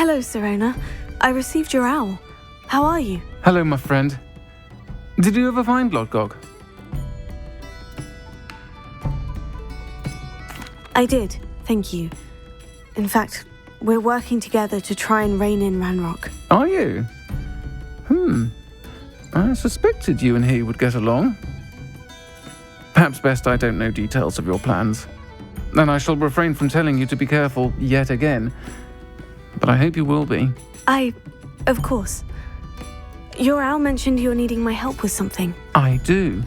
Hello, Serena. I received your owl. How are you? Hello, my friend. Did you ever find Lodgog? I did, thank you. In fact, we're working together to try and rein in Ranrock. Are you? I suspected you and he would get along. Perhaps best I don't know details of your plans. And I shall refrain from telling you to be careful yet again. But I hope you will be. Of course. Your owl mentioned you're needing my help with something. I do.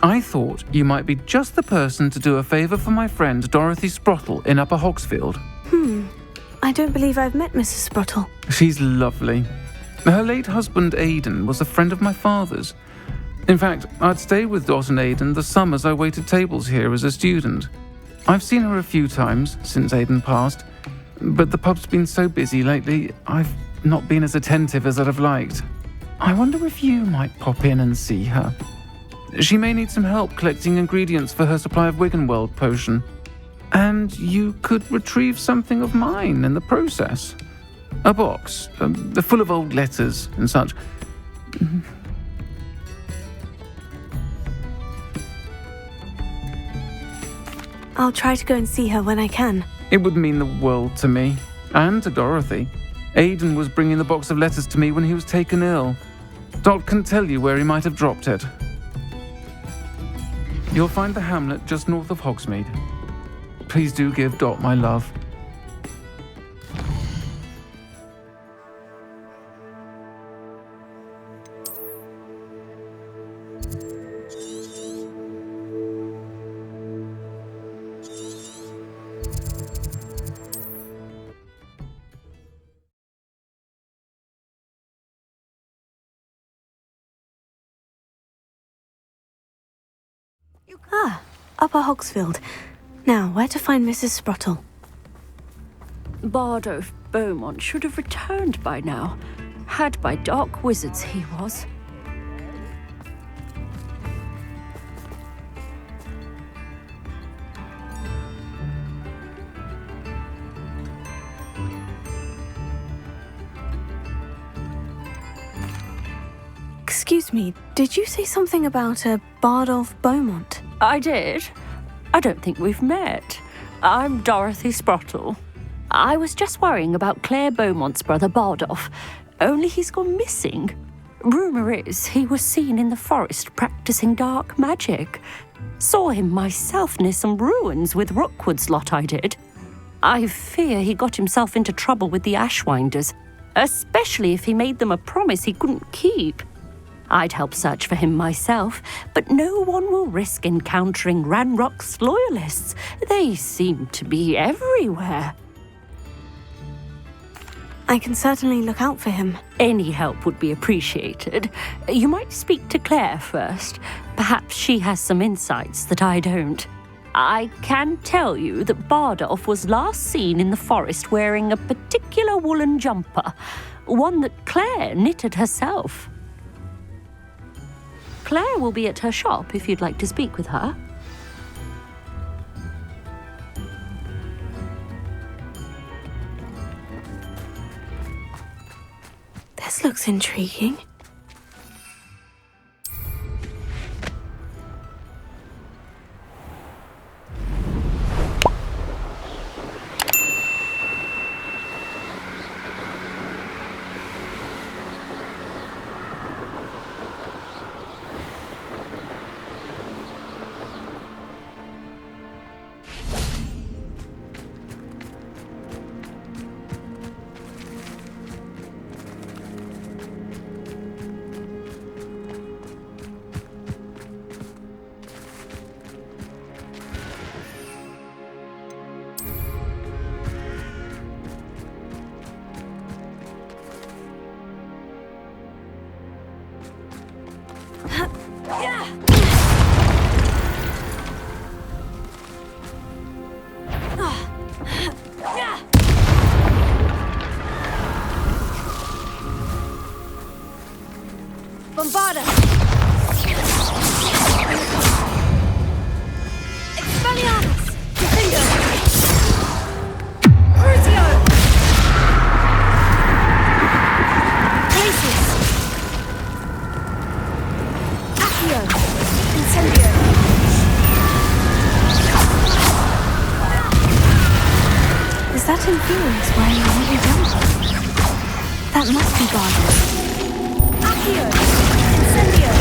I thought you might be just the person to do a favour for my friend Dorothy Sprottle in Upper Hogsfield. I don't believe I've met Mrs. Sprottle. She's lovely. Her late husband Aidan was a friend of my father's. In fact, I'd stayed with Dot and Aidan the summers I waited tables here as a student. I've seen her a few times since Aidan passed, but the pub's been so busy lately, I've not been as attentive as I'd have liked. I wonder if you might pop in and see her. She may need some help collecting ingredients for her supply of Wiggenweld potion. And you could retrieve something of mine in the process. A box, full of old letters and such. I'll try to go and see her when I can. It would mean the world to me, and to Dorothy. Aidan was bringing the box of letters to me when he was taken ill. Dot can tell you where he might have dropped it. You'll find the hamlet just north of Hogsmeade. Please do give Dot my love. Upper Hogsfield. Now, where to find Mrs. Sprottle? Bard of Beaumont should have returned by now. Had by dark wizards he was. Excuse me, did you say something about a Bard of Beaumont? I did. I don't think we've met. I'm Dorothy Sprottle. I was just worrying about Claire Beaumont's brother Bardolph, only he's gone missing. Rumour is he was seen in the forest practicing dark magic. Saw him myself near some ruins with Rookwood's lot I did. I fear he got himself into trouble with the Ashwinders, especially if he made them a promise he couldn't keep. I'd help search for him myself, but no one will risk encountering Ranrock's loyalists. They seem to be everywhere. I can certainly look out for him. Any help would be appreciated. You might speak to Claire first. Perhaps she has some insights that I don't. I can tell you that Bardolph was last seen in the forest wearing a particular woolen jumper, one that Claire knitted herself. Claire will be at her shop if you'd like to speak with her. This looks intriguing. Bombarda! Expelliarmus! Defender! Crucio! feelings where you wouldn't jump. That must be Bardo. Accio! Incendio!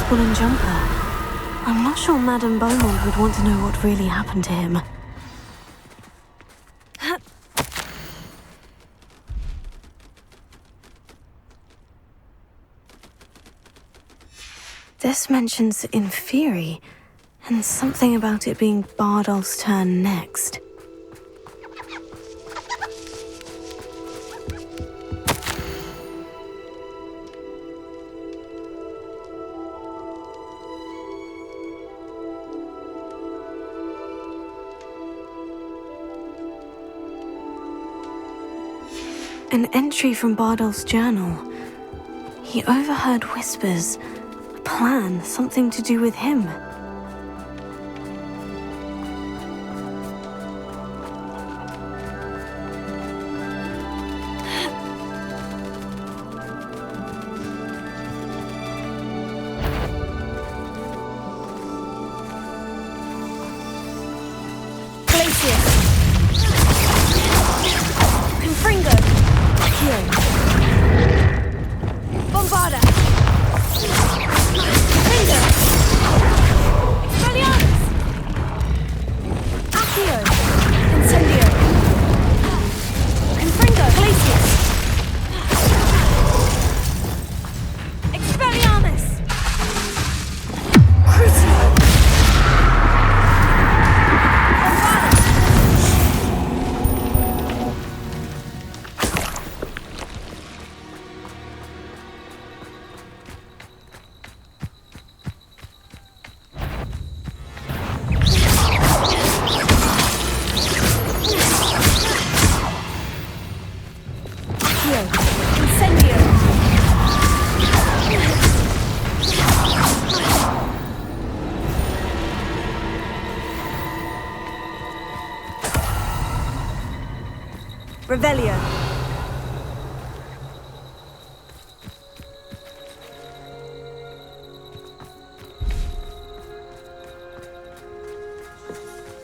Woolen jumper. I'm not sure Madame Beaumont would want to know what really happened to him. This mentions Inferi, and something about it being Bardolph's turn next. An entry from Bardolph's journal. He overheard whispers. A plan, something to do with him. Revelio.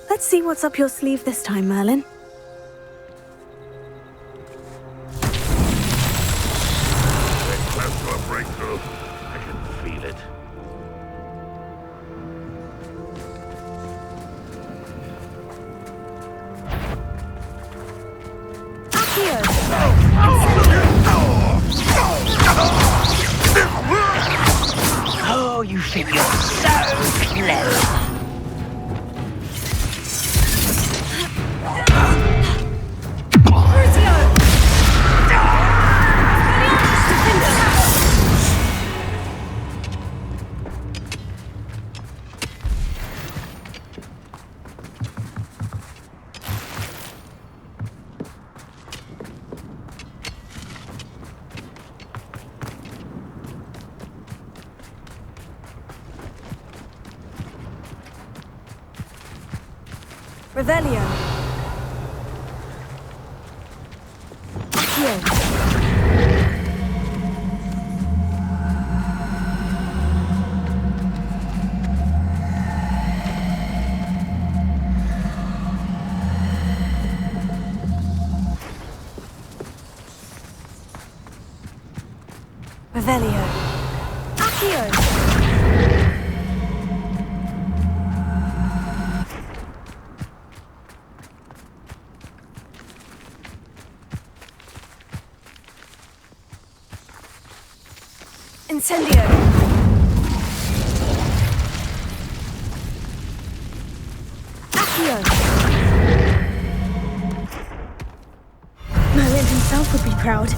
Let's see what's up your sleeve this time, Merlin. We're close to a breakthrough. I can feel it. Oh, you think you're so clever. Revelio. Here. Revelio. Accio. Incendio. Accio. Merlin himself would be proud.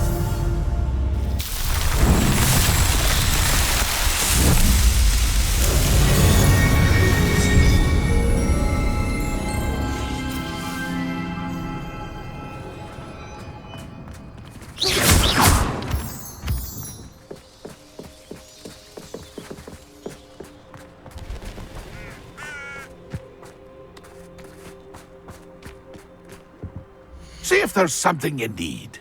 if there's something you need.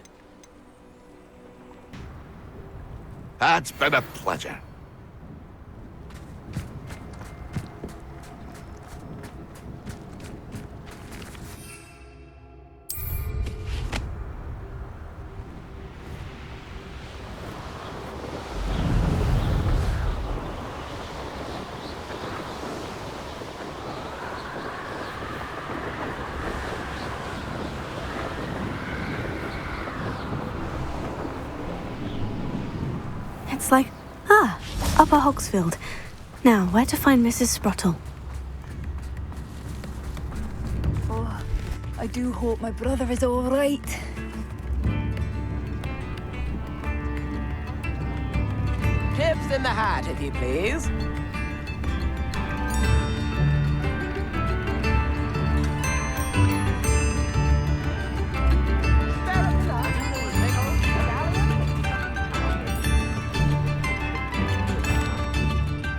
It's been a pleasure. It's like, Upper Hogsfield. Now, where to find Mrs. Sprottle? Oh, I do hope my brother is all right. Chips in the hat, if you please.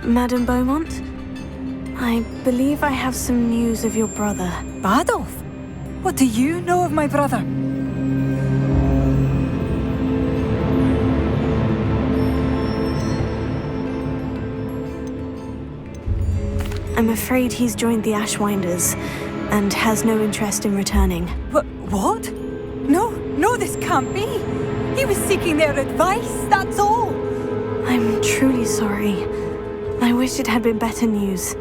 Madame Beaumont? I believe I have some news of your brother. Adolf? What do you know of my brother? I'm afraid he's joined the Ashwinders and has no interest in returning. What? No, this can't be. He was seeking their advice, that's all. I'm truly sorry. I wish it had been better news.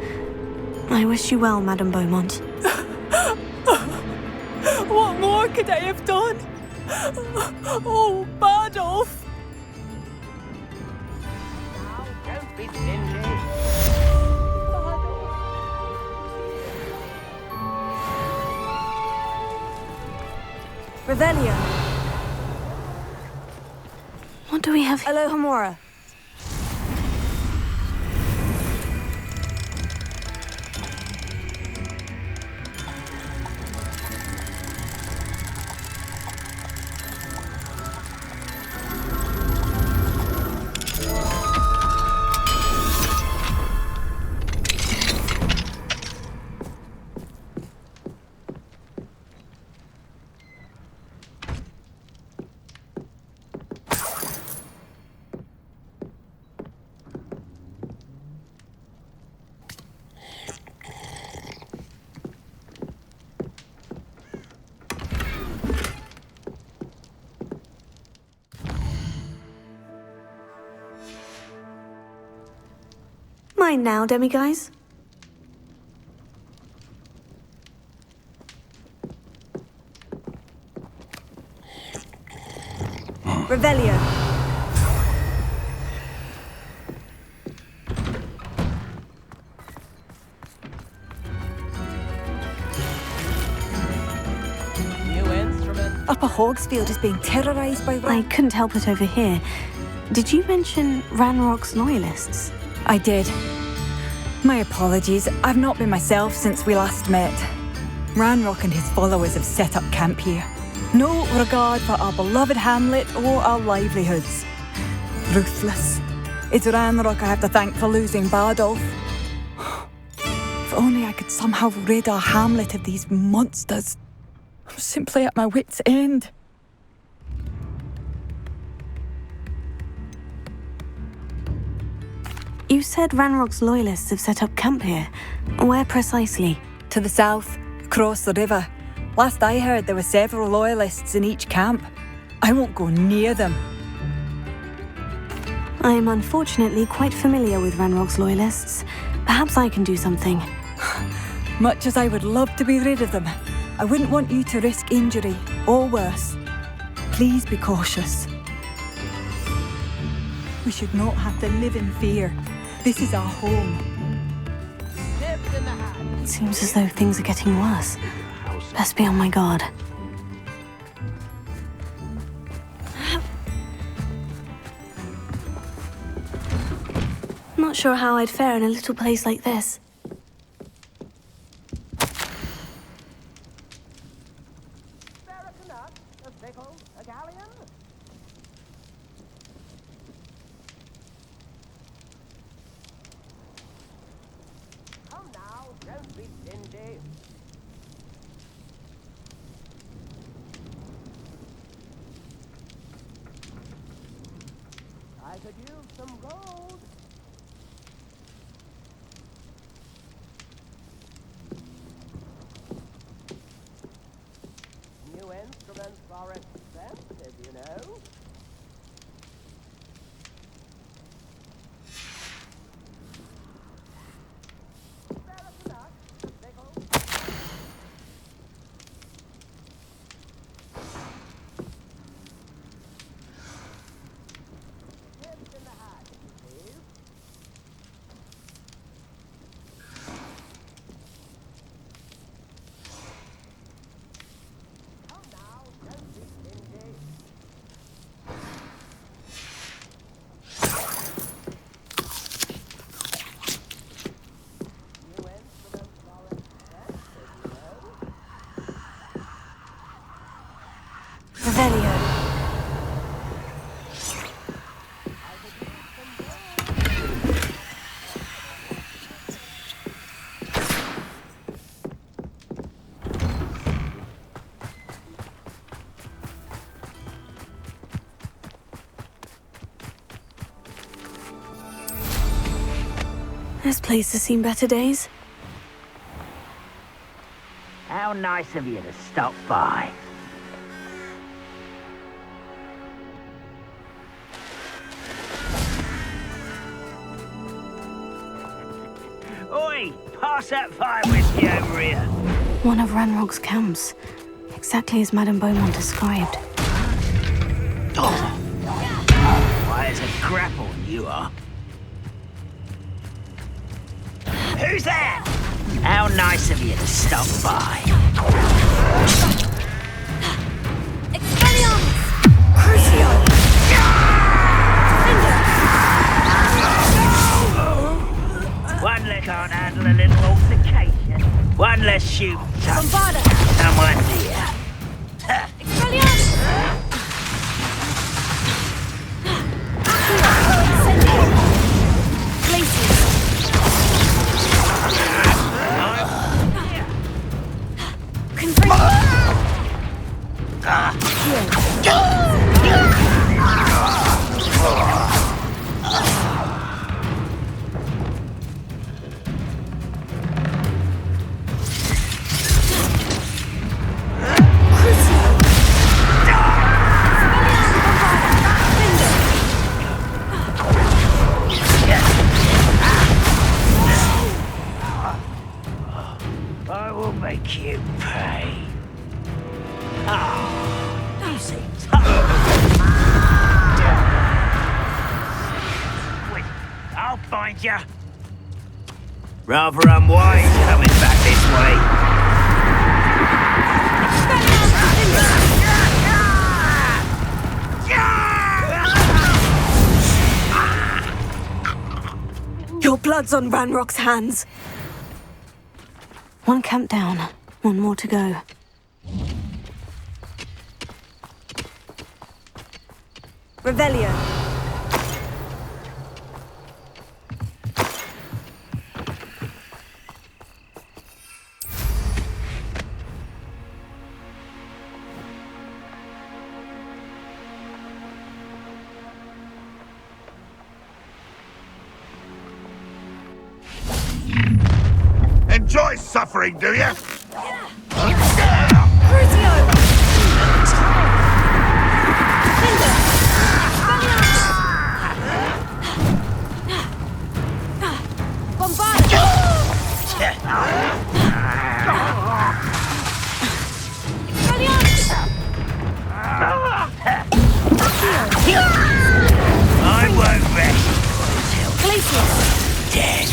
I wish you well, Madame Beaumont. What more could I have done? Oh, Adolf! Now, don't be stingy. Revelio. What do we have here? Alohomora. Mine now, demiguise. Revelio. New instrument. Upper Hogsfield is being terrorised by... I couldn't help it over here. Did you mention Ranrock's loyalists? I did. My apologies. I've not been myself since we last met. Ranrock and his followers have set up camp here. No regard for our beloved hamlet or our livelihoods. Ruthless. It's Ranrock I have to thank for losing Bardolph. If only I could somehow rid our hamlet of these monsters. I'm simply at my wit's end. You said Ranrock's loyalists have set up camp here. Where precisely? To the south, across the river. Last I heard, there were several loyalists in each camp. I won't go near them. I am unfortunately quite familiar with Ranrock's loyalists. Perhaps I can do something. Much as I would love to be rid of them, I wouldn't want you to risk injury, or worse. Please be cautious. We should not have to live in fear. This is our home. Chips in the hat. It seems as though things are getting worse. Best be on my guard. Not sure how I'd fare in a little place like this. Come now, don't be stingy. could use some gold. New instruments are expensive, you know. Revelio. This place has seen better days. How nice of you to stop by. Oi! Pass that fire whiskey over here. One of Ranrock's camps. Exactly as Madame Beaumont described. Why, as a grapple you are. Who's that? How nice of you to stop by. Expelliarmus! Crucio! One less can't handle a little altercation. One less shoot touch. Bombarda! Someone dear. Expelliarmus! I will make you pay. Ah, you seem tough. Wait, I'll find you. Rather unwise coming back this way. Your blood's on Ranrock's hands. One camp down, one more to go. Revelio. Enjoy suffering, do you? I won't rest until dead.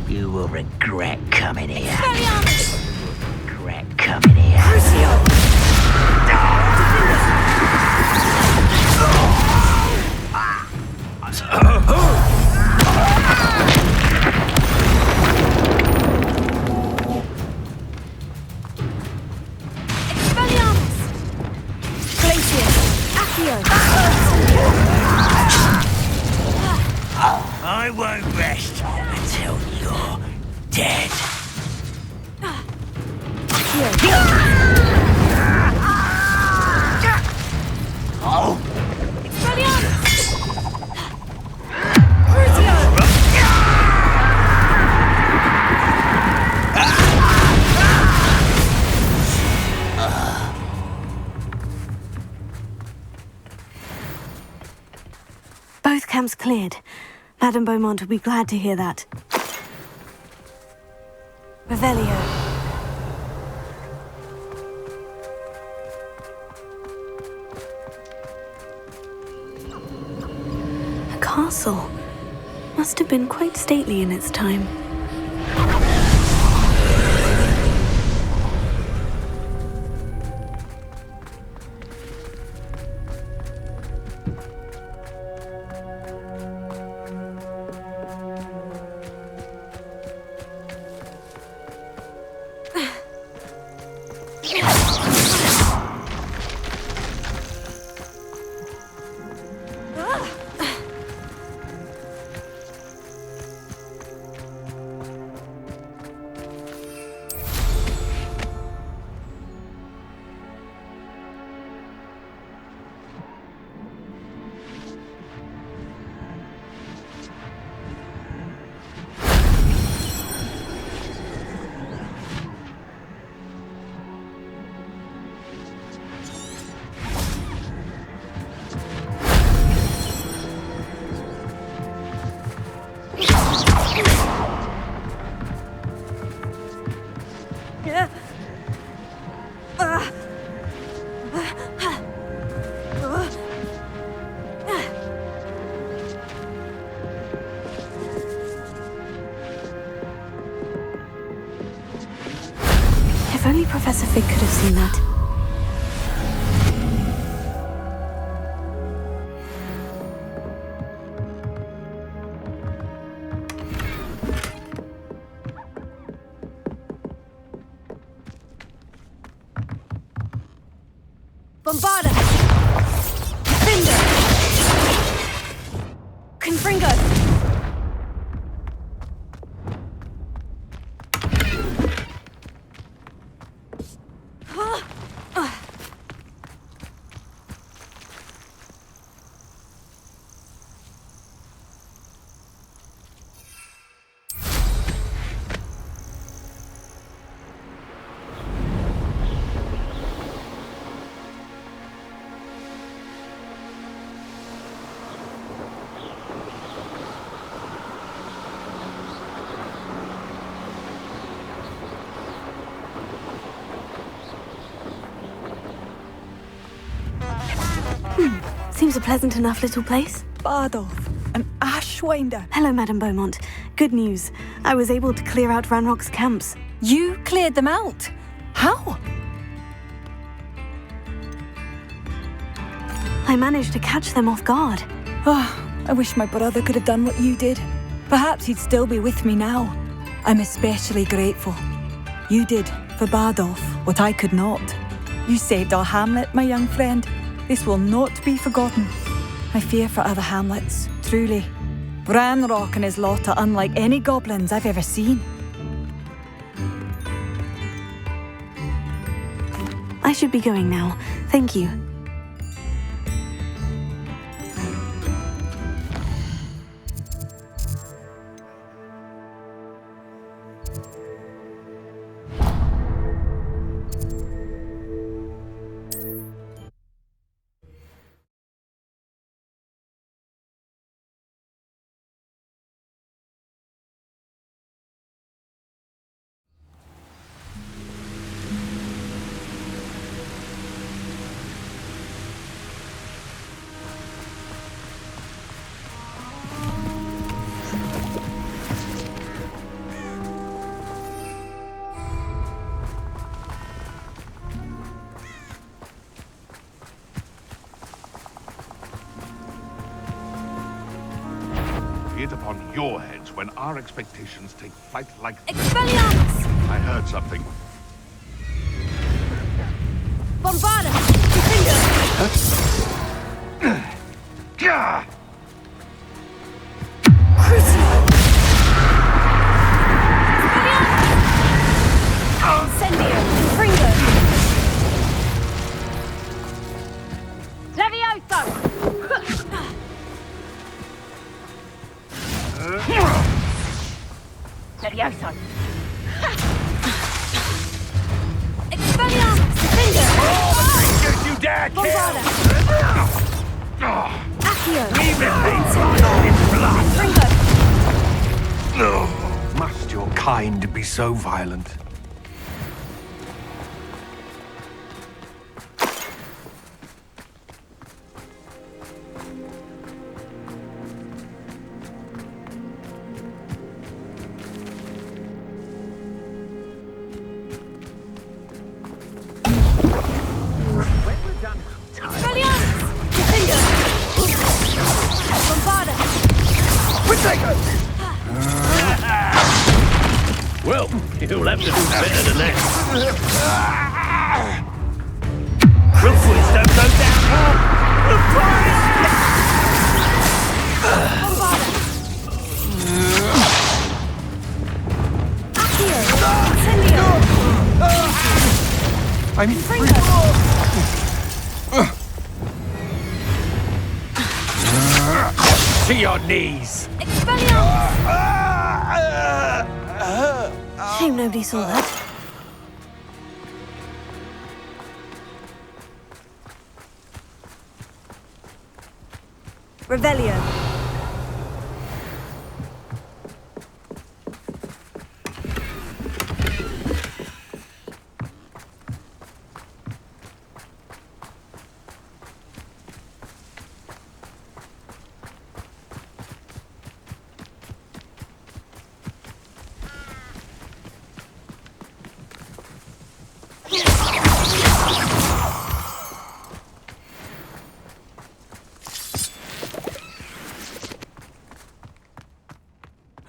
You will regret coming here. Regret coming here. I won't rest until you're dead. camp's cleared. Madame Beaumont will be glad to hear that. Revelio. A castle. Must have been quite stately in its time. If only Professor Fig could have seen that. Bombarda! Finger! Confringo! Seems a pleasant enough little place. Bardolph, an Ashwinder. Hello, Madame Beaumont. Good news. I was able to clear out Ranrock's camps. You cleared them out? How? I managed to catch them off guard. Oh, I wish my brother could have done what you did. Perhaps he'd still be with me now. I'm especially grateful. You did, for Bardolph, what I could not. You saved our hamlet, my young friend. This will not be forgotten. I fear for other hamlets, truly. Ranrock and his lot are unlike any goblins I've ever seen. I should be going now. Thank you. It upon your heads when our expectations take flight like this. Expelliarmus! I heard something. Bombarda! Finger! Gah! Incendio! Confringo! Levioso! Levioso! Expelliarmus! Finger! Don't you dare kill! Bombarda! Ah! Must your kind be so violent? Well, you'll have to do better than that. Roofwoods don't go down. I need free. To your knees. Shame nobody saw that. Revelio.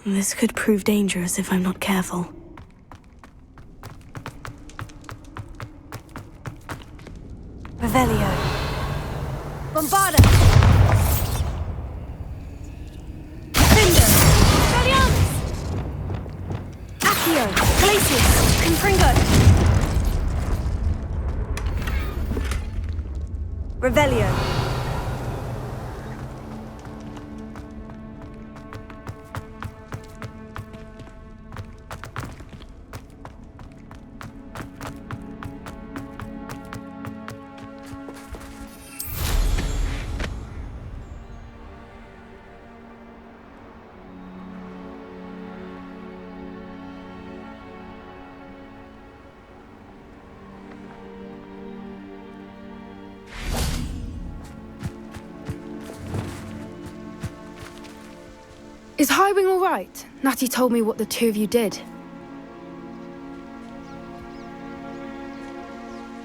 This could prove dangerous if I'm not careful. Revelio. Bombarda! Finder. Valiance! Accio. Glacius. Confringo. Revelio. Is Highwing all right? Natty told me what the two of you did.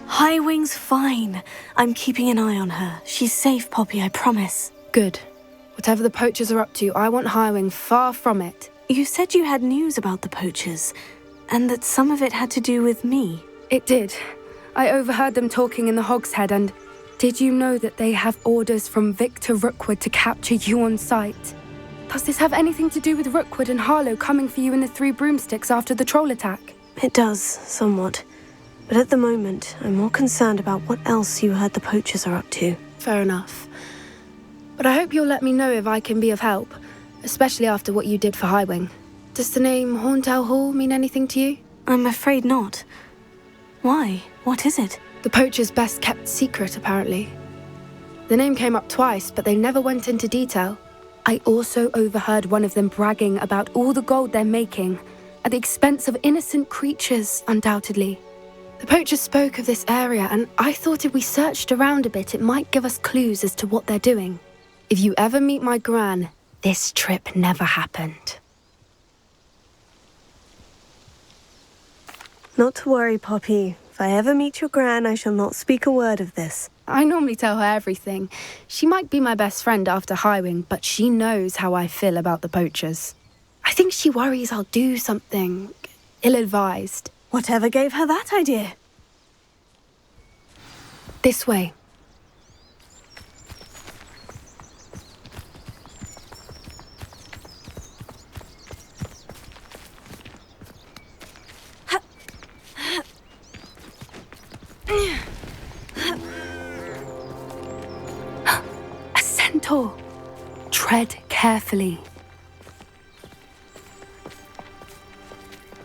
Highwing's fine. I'm keeping an eye on her. She's safe, Poppy, I promise. Good. Whatever the poachers are up to, I want Highwing far from it. You said you had news about the poachers, and that some of it had to do with me. It did. I overheard them talking in the Hogshead, and did you know that they have orders from Victor Rookwood to capture you on sight? Does this have anything to do with Rookwood and Harlow coming for you in the Three Broomsticks after the troll attack? It does, somewhat. But at the moment, I'm more concerned about what else you heard the poachers are up to. Fair enough. But I hope you'll let me know if I can be of help, especially after what you did for Highwing. Does the name Horntail Hall mean anything to you? I'm afraid not. Why? What is it? The poachers' best kept secret, apparently. The name came up twice, but they never went into detail. I also overheard one of them bragging about all the gold they're making, at the expense of innocent creatures, undoubtedly. The poachers spoke of this area, and I thought if we searched around a bit, it might give us clues as to what they're doing. If you ever meet my gran, this trip never happened. Not to worry, Poppy. If I ever meet your gran, I shall not speak a word of this. I normally tell her everything. She might be my best friend after Highwing, but she knows how I feel about the poachers. I think she worries I'll do something ill-advised. Whatever gave her that idea? This way. A centaur. Tread carefully.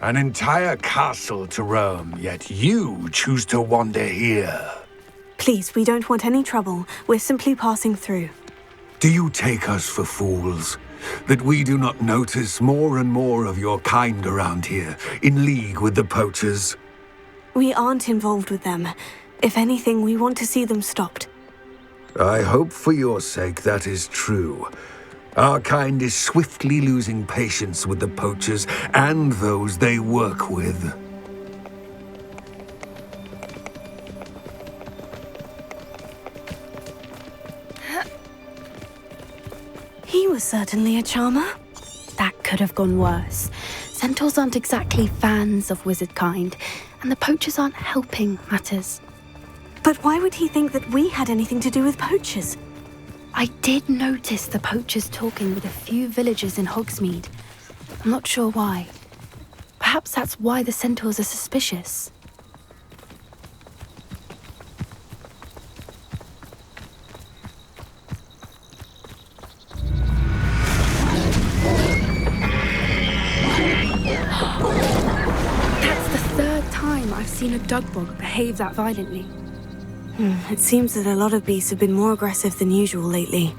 An entire castle to roam, yet you choose to wander here. Please, we don't want any trouble. We're simply passing through. Do you take us for fools? That we do not notice more and more of your kind around here, in league with the poachers? We aren't involved with them. If anything, we want to see them stopped. I hope for your sake that is true. Our kind is swiftly losing patience with the poachers and those they work with. He was certainly a charmer. That could have gone worse. Centaurs aren't exactly fans of wizard kind, and the poachers aren't helping matters. But why would he think that we had anything to do with poachers? I did notice the poachers talking with a few villagers in Hogsmeade. I'm not sure why. Perhaps that's why the centaurs are suspicious. That's the third time I've seen a dugbog behave that violently. It seems that a lot of beasts have been more aggressive than usual lately.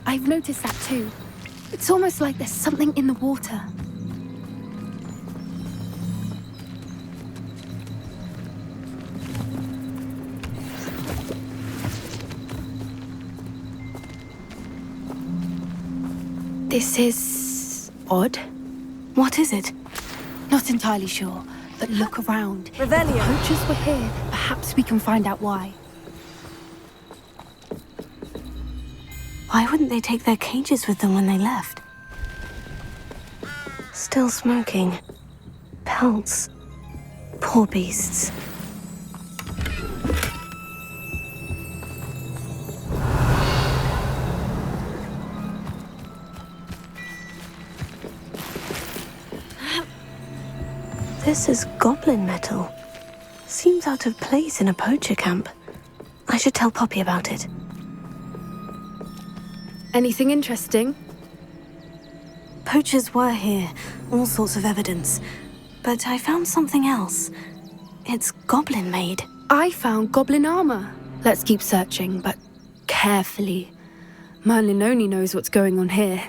I've noticed that too. It's almost like there's something in the water. This is odd. What is it? Not entirely sure, but look around. Revelio. If poachers were here, perhaps we can find out why. Why wouldn't they take their cages with them when they left? Still smoking. Pelts. Poor beasts. This is goblin metal. Seems out of place in a poacher camp. I should tell Poppy about it. Anything interesting? Poachers were here, all sorts of evidence. But I found something else. It's goblin-made. I found goblin armor. Let's keep searching, but carefully. Merlin only knows what's going on here.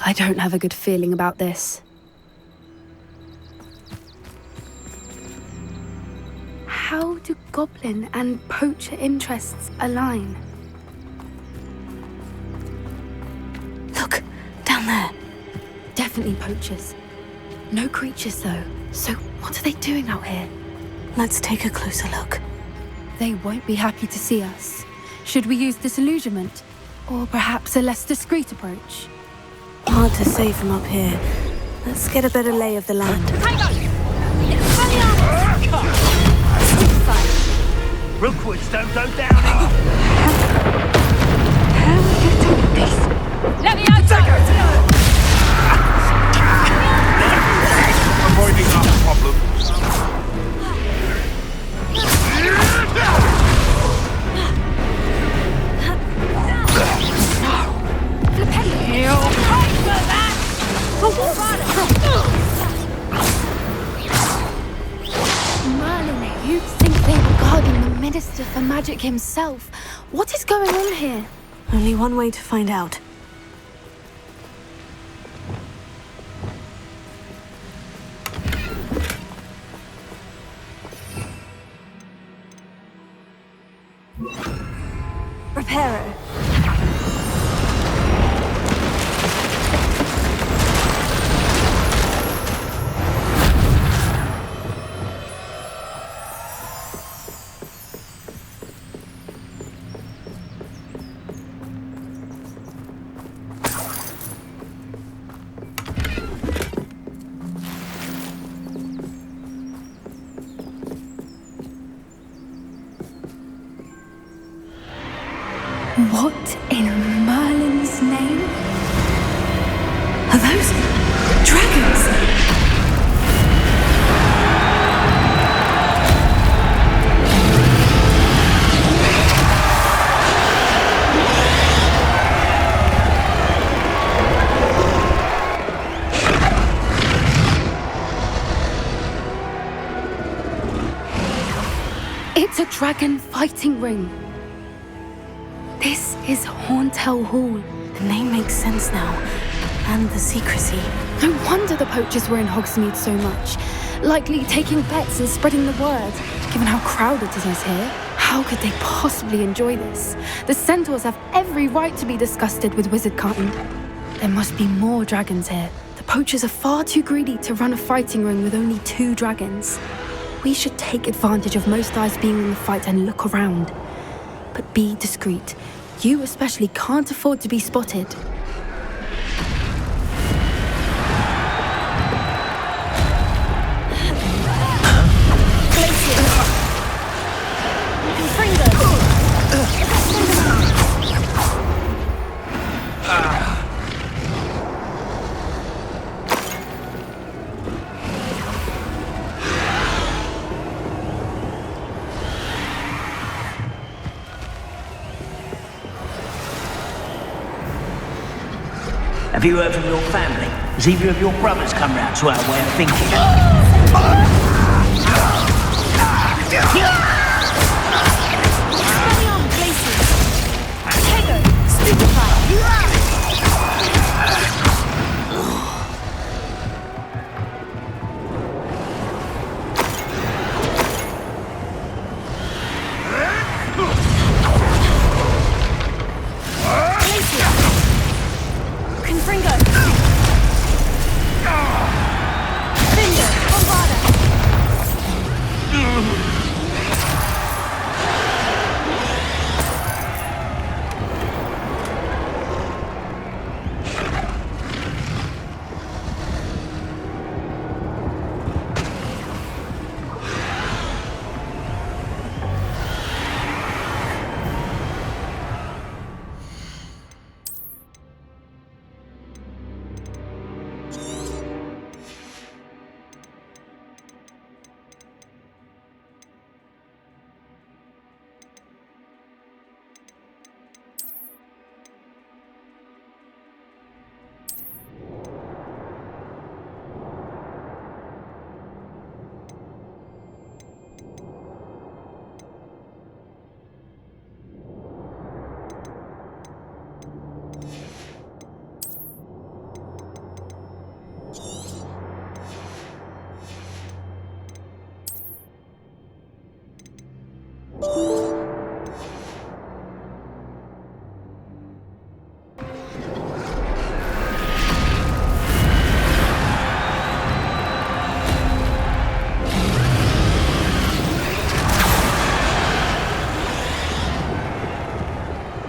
I don't have a good feeling about this. How do goblin and poacher interests align? Look, down there. Definitely poachers. No creatures, though. So what are they doing out here? Let's take a closer look. They won't be happy to see us. Should we use disillusionment? Or perhaps a less discreet approach? Hard to say from up here. Let's get a better lay of the land. Rookwoods don't go down easy. How are you doing this? Let me out! Avoiding our problems. Merlin, you'd think they were guarding the Minister for Magic himself. What is going on here? Only one way to find out. Reparo. What in Merlin's name? Are those dragons? It's a dragon fighting ring. This is Horntail Hall. The name makes sense now. And the secrecy. No wonder the poachers were in Hogsmeade so much. Likely taking bets and spreading the word. Given how crowded it is here, how could they possibly enjoy this? The centaurs have every right to be disgusted with wizard kind. There must be more dragons here. The poachers are far too greedy to run a fighting ring with only 2 dragons. We should take advantage of most eyes being in the fight and look around. But be discreet. You especially can't afford to be spotted. Have you heard from your family? Has either of your brothers come round to our way of thinking?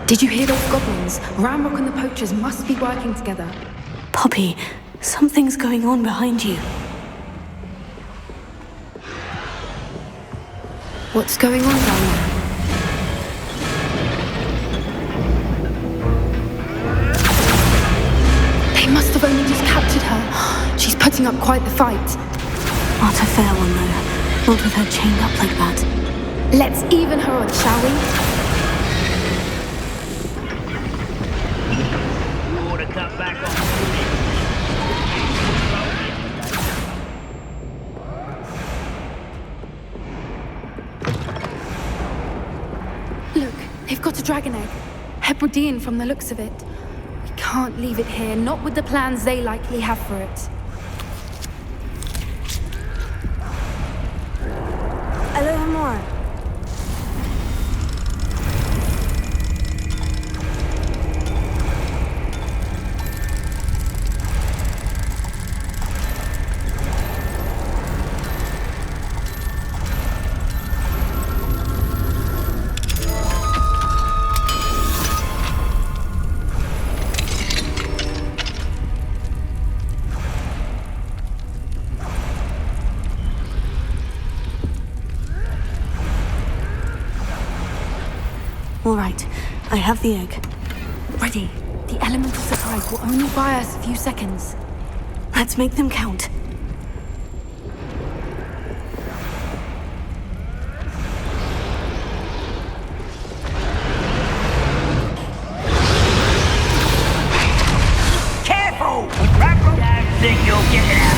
Did you hear those goblins? Ramrock and the poachers must be working together. Poppy, something's going on behind you. What's going on down there? They must have only just captured her. She's putting up quite the fight. Not a fair one, though. Not with her chained up like that. Let's even her odds, shall we? Cut back on. Look, they've got a dragon egg. Hebridean from the looks of it. We can't leave it here, not with the plans they likely have for it. A little more. All right, I have the egg. Ready. The elemental surprise will only buy us a few seconds. Let's make them count. Careful! I think you'll get it out.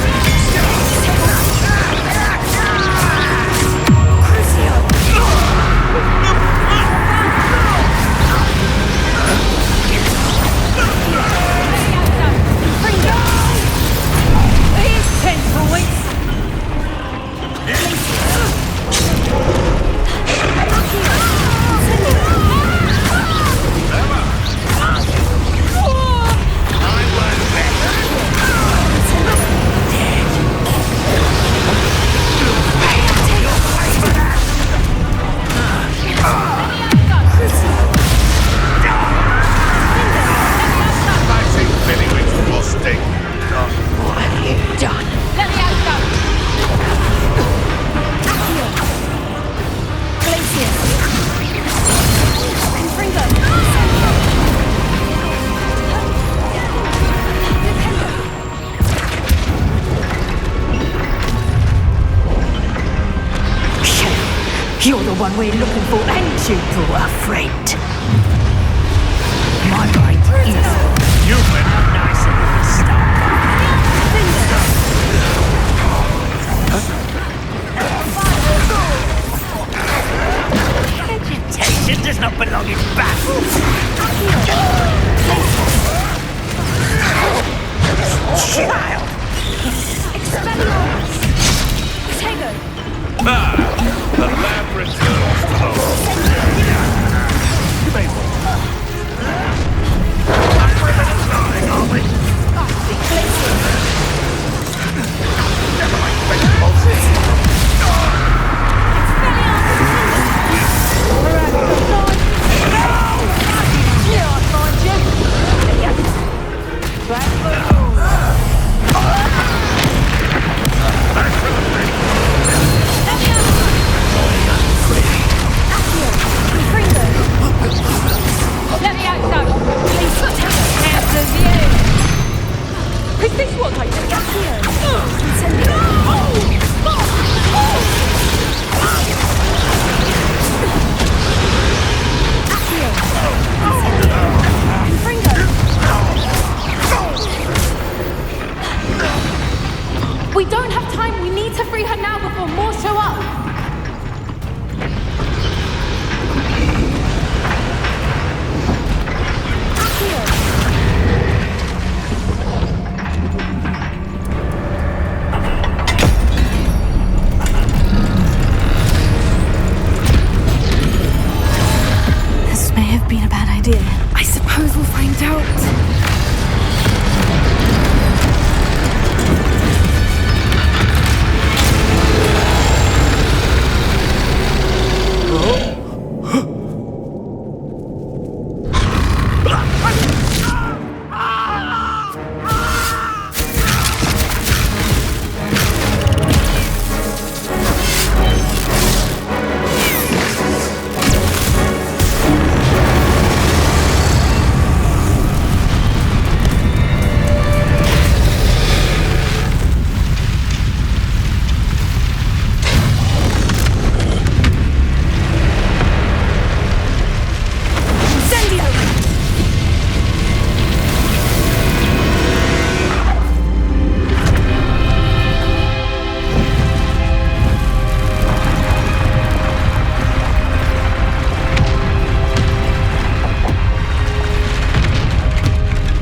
You're the one we're looking for, ain't you, poor friend? My right is... You've been nice of you to stop. Vegetation does not belong in battle. Child! The lab returns to the Let me out, son. Please put hands of you. Is this what I do? We don't have time. We need to free her now before more show up. This may have been a bad idea. I suppose we'll find out.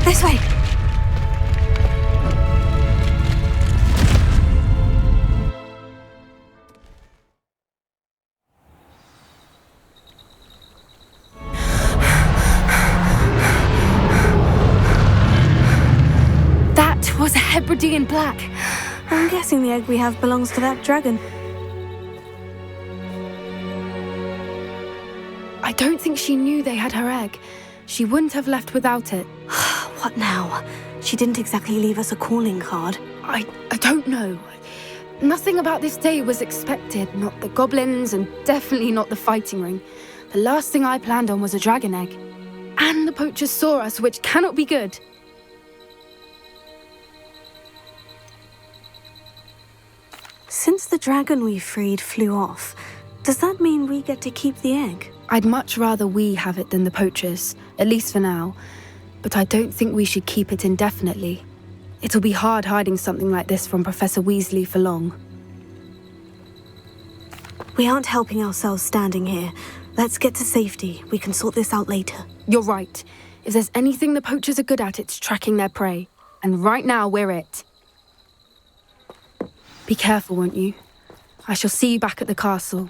This way. That was a Hebridean black. I'm guessing the egg we have belongs to that dragon. I don't think she knew they had her egg. She wouldn't have left without it. What now? She didn't exactly leave us a calling card. I don't know. Nothing about this day was expected. Not the goblins, and definitely not the fighting ring. The last thing I planned on was a dragon egg. And the poachers saw us, which cannot be good. Since the dragon we freed flew off, does that mean we get to keep the egg? I'd much rather we have it than the poachers, at least for now. But I don't think we should keep it indefinitely. It'll be hard hiding something like this from Professor Weasley for long. We aren't helping ourselves standing here. Let's get to safety. We can sort this out later. You're right. If there's anything the poachers are good at, it's tracking their prey. And right now, we're it. Be careful, won't you? I shall see you back at the castle.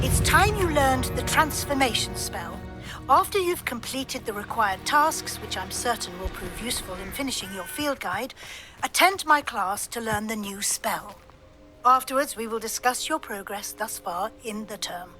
It's time you learned the transformation spell. After you've completed the required tasks, which I'm certain will prove useful in finishing your field guide, attend my class to learn the new spell. Afterwards, we will discuss your progress thus far in the term.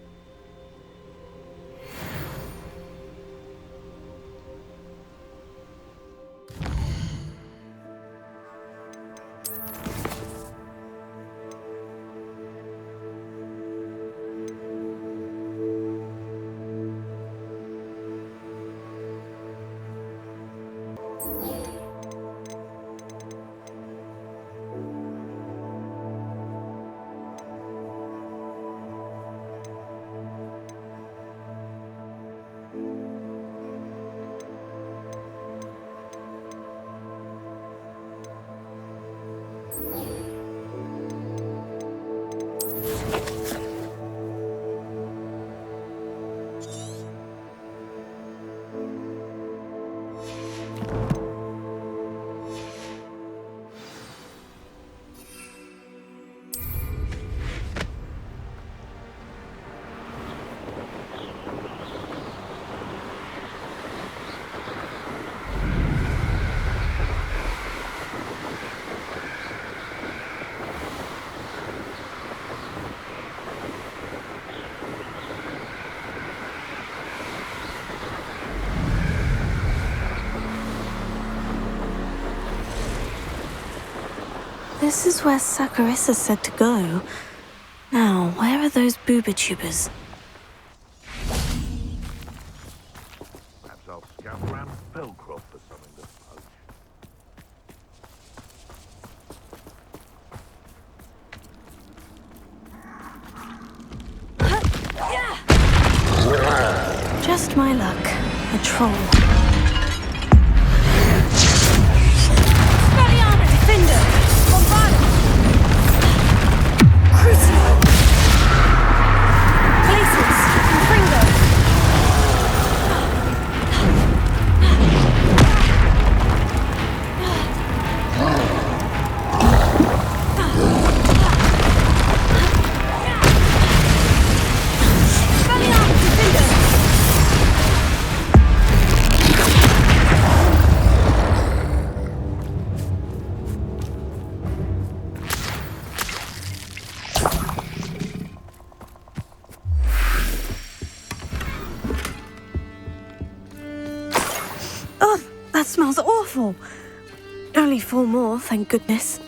This is where Saccharissa said to go. Now, where are those booba-tubers? Perhaps I'll scout around Belcroft for something to poach. Just my luck. A troll. Defender! Bombardment! Crucible! Places! Confringo! That smells awful. Only 4 more, thank goodness.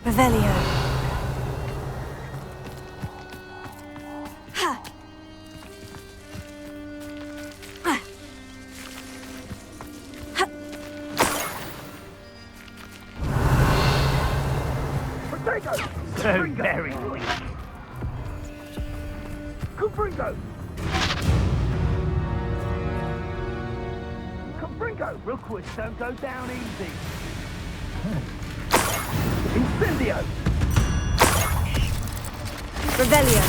Revelio. So very weak. Confringo! Confringo! Rookwoods don't go down easy. Incendio! Revelio.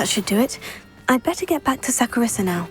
That should do it. I'd better get back to Saccharissa now.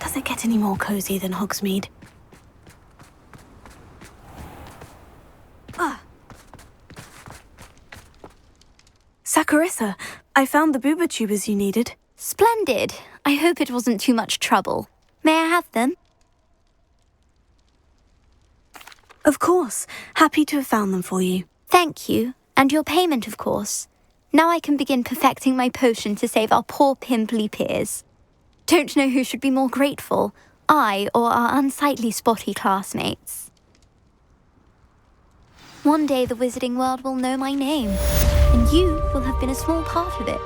Does it get any more cozy than Hogsmeade? Saccharissa, I found the booba tubers you needed. Splendid. I hope it wasn't too much trouble. May I have them? Of course. Happy to have found them for you. Thank you. And your payment, of course. Now I can begin perfecting my potion to save our poor pimply peers. Don't know who should be more grateful, I or our unsightly spotty classmates. One day the wizarding world will know my name, and you will have been a small part of it.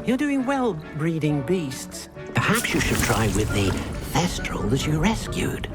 You're doing well breeding beasts. Perhaps you should try with the Thestral that you rescued.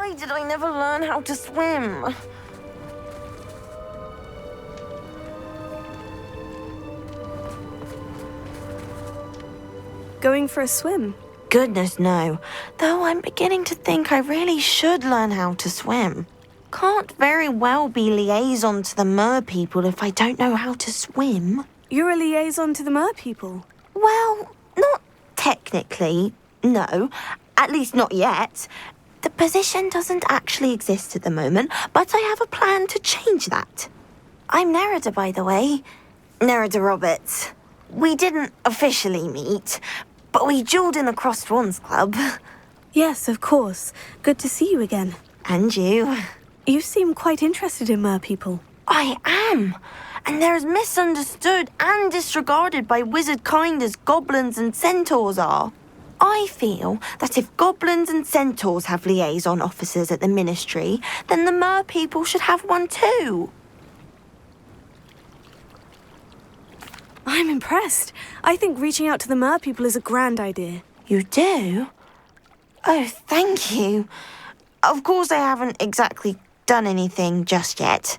Why did I never learn how to swim? Going for a swim? Goodness, no. Though I'm beginning to think I really should learn how to swim. Can't very well be liaison to the mer people if I don't know how to swim. You're a liaison to the mer people? Well, not technically, no. At least not yet. The position doesn't actually exist at the moment, but I have a plan to change that. I'm Nerida, by the way. Nerida Roberts. We didn't officially meet, but we duelled in the Crossed Wands Club. Yes, of course. Good to see you again. And you. You seem quite interested in mer people. I am. And they're as misunderstood and disregarded by wizard kind as goblins and centaurs are. I feel that if goblins and centaurs have liaison officers at the ministry, then the mer people should have one too. I'm impressed. I think reaching out to the mer people is a grand idea. You do? Oh, thank you. Of course I haven't exactly done anything just yet.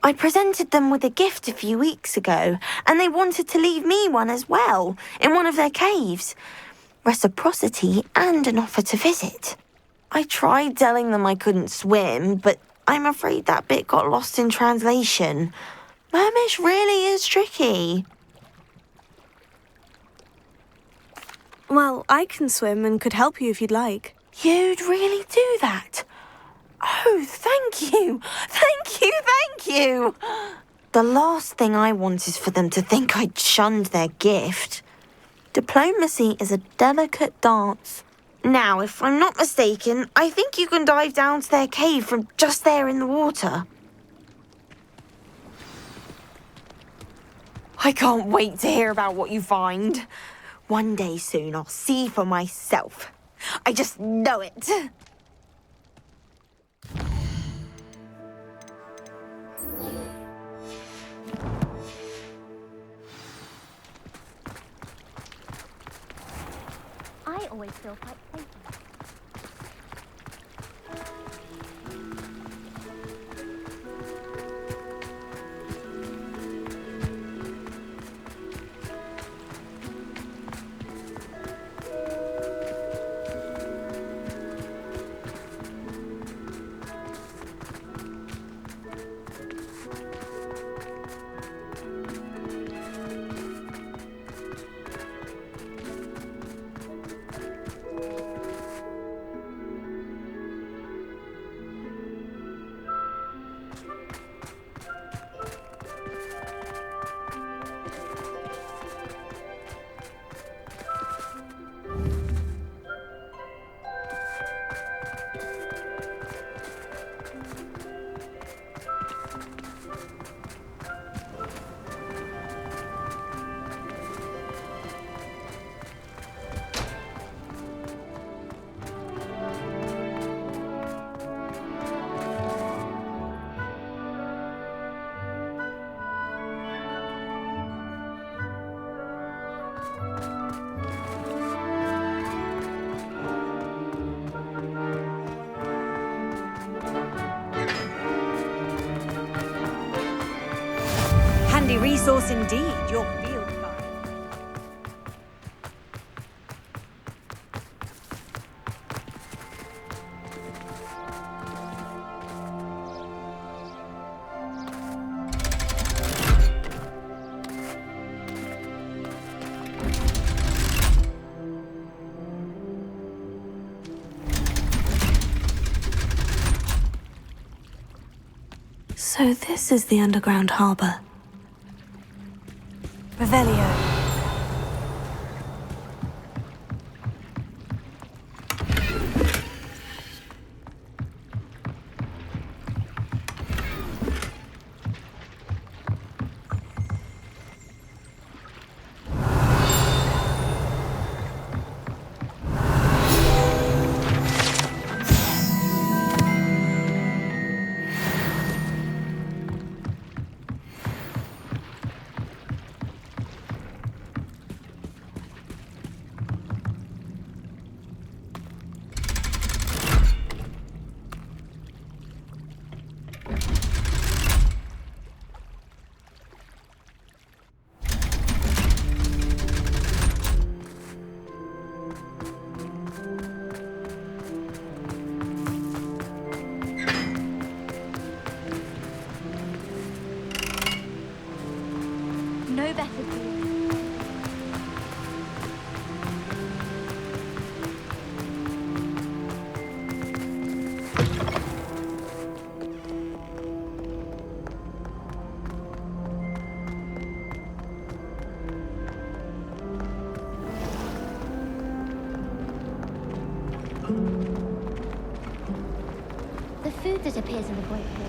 I presented them with a gift a few weeks ago, and they wanted to leave me one as well, in one of their caves. Reciprocity and an offer to visit. I tried telling them I couldn't swim, but I'm afraid that bit got lost in translation. Mermish really is tricky. Well, I can swim and could help you if you'd like. You'd really do that? Oh, thank you! Thank you, thank you! The last thing I want is for them to think I'd shunned their gift. Diplomacy is a delicate dance. Now, if I'm not mistaken, I think you can dive down to their cave from just there in the water. I can't wait to hear about what you find. One day soon I'll see for myself. I just know it. I always feel quite safe. Handy resource indeed, your field guide. So this is the underground harbour. Revelio. The food that appears in the Great Hall.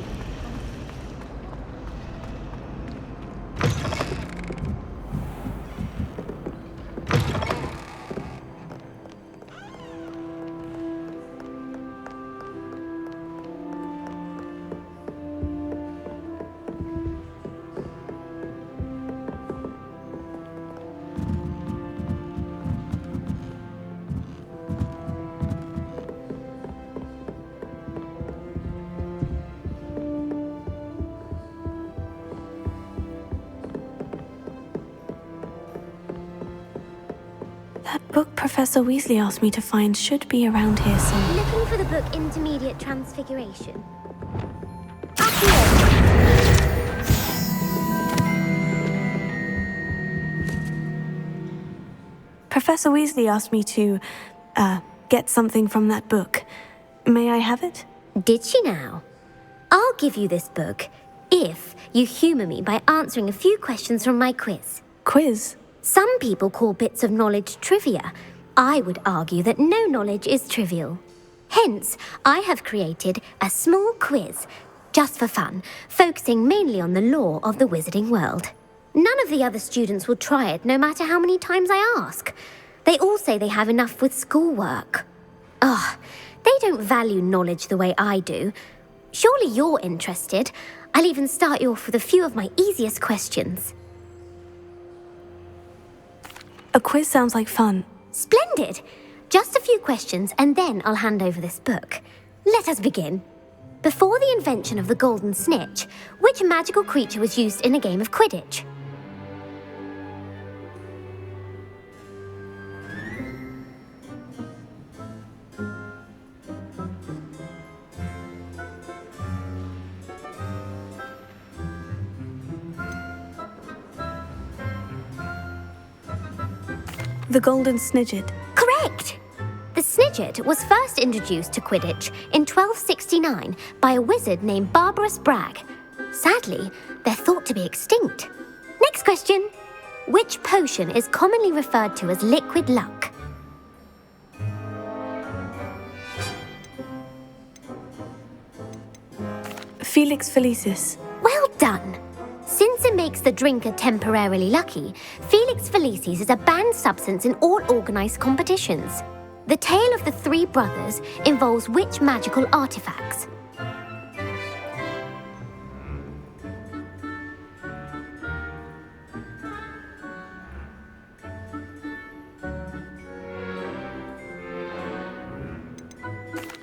That book Professor Weasley asked me to find should be around here somewhere. Looking for the book Intermediate Transfiguration. Professor Weasley asked me to, get something from that book. May I have it? Did she now? I'll give you this book if you humour me by answering a few questions from my quiz. Quiz? Some people call bits of knowledge trivia. I would argue that no knowledge is trivial. Hence, I have created a small quiz, just for fun, focusing mainly on the lore of the wizarding world. None of the other students will try it, no matter how many times I ask. They all say they have enough with schoolwork. They don't value knowledge the way I do. Surely you're interested. I'll even start you off with a few of my easiest questions. A quiz sounds like fun. Splendid! Just a few questions and then I'll hand over this book. Let us begin. Before the invention of the golden snitch, which magical creature was used in a game of Quidditch? The Golden Snidget. Correct! The Snidget was first introduced to Quidditch in 1269 by a wizard named Barbarous Bragg. Sadly, they're thought to be extinct. Next question. Which potion is commonly referred to as liquid luck? Felix Felicis. Well done! Since it makes the drinker temporarily lucky, Felix Felicis is a banned substance in all organised competitions. The tale of the three brothers involves which magical artifacts?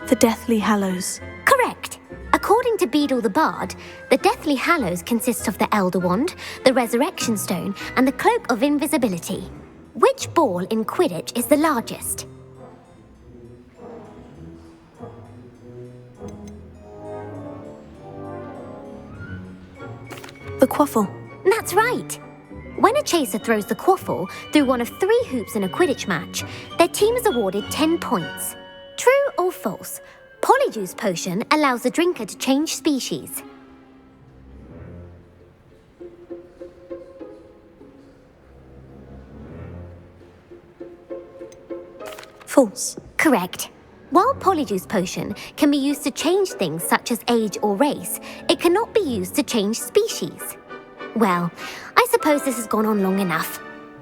The Deathly Hallows. Correct! According to Beadle the Bard, the Deathly Hallows consists of the Elder Wand, the Resurrection Stone, and the Cloak of Invisibility. Which ball in Quidditch is the largest? The Quaffle. That's right! When a chaser throws the quaffle through one of 3 hoops in a Quidditch match, their team is awarded 10 points. True or false? Polyjuice potion allows the drinker to change species. False. Correct. While Polyjuice potion can be used to change things such as age or race, it cannot be used to change species. Well, I suppose this has gone on long enough.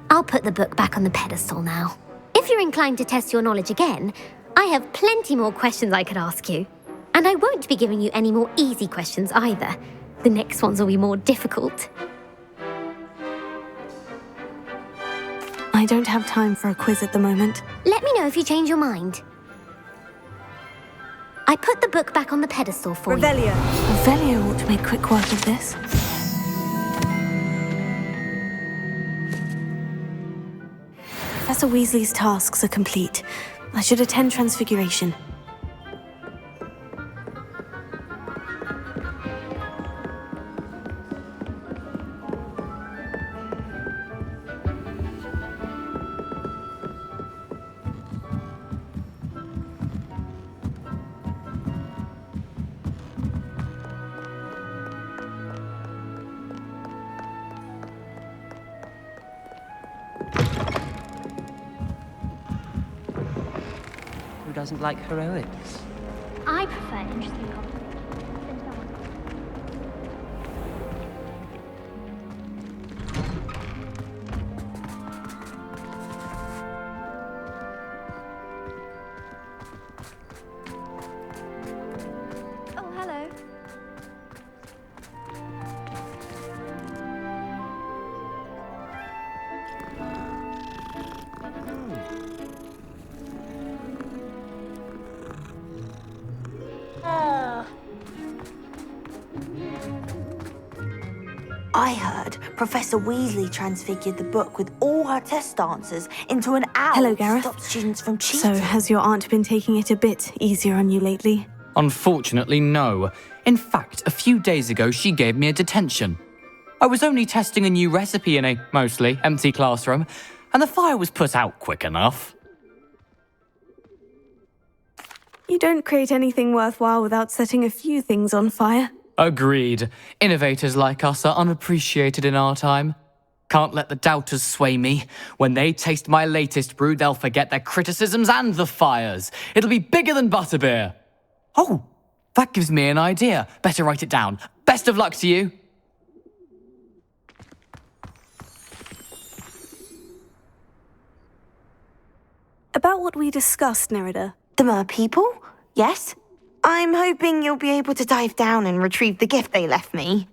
I'll put the book back on the pedestal now. If you're inclined to test your knowledge again, I have plenty more questions I could ask you. And I won't be giving you any more easy questions either. The next ones will be more difficult. I don't have time for a quiz at the moment. Let me know if you change your mind. I put the book back on the pedestal for Revelio. Revelio ought to make quick work of this. Professor Weasley's tasks are complete. I should attend Transfiguration. doesn't like heroics? I prefer interesting conversations. Oh, hello. I heard Professor Weasley transfigured the book with all her test answers into an owl Hello, to Gareth. stop students from cheating. So, has your aunt been taking it a bit easier on you lately? Unfortunately, no. In fact, a few days ago, she gave me a detention. I was only testing a new recipe in a mostly empty classroom, and the fire was put out quick enough. You don't create anything worthwhile without setting a few things on fire. Agreed. Innovators like us are unappreciated in our time. Can't let the doubters sway me. When they taste my latest brew, they'll forget their criticisms and the fires. It'll be bigger than butterbeer. Oh, that gives me an idea. Better write it down. Best of luck to you. About what we discussed, Nerida. The mer people? Yes? I'm hoping you'll be able to dive down and retrieve the gift they left me.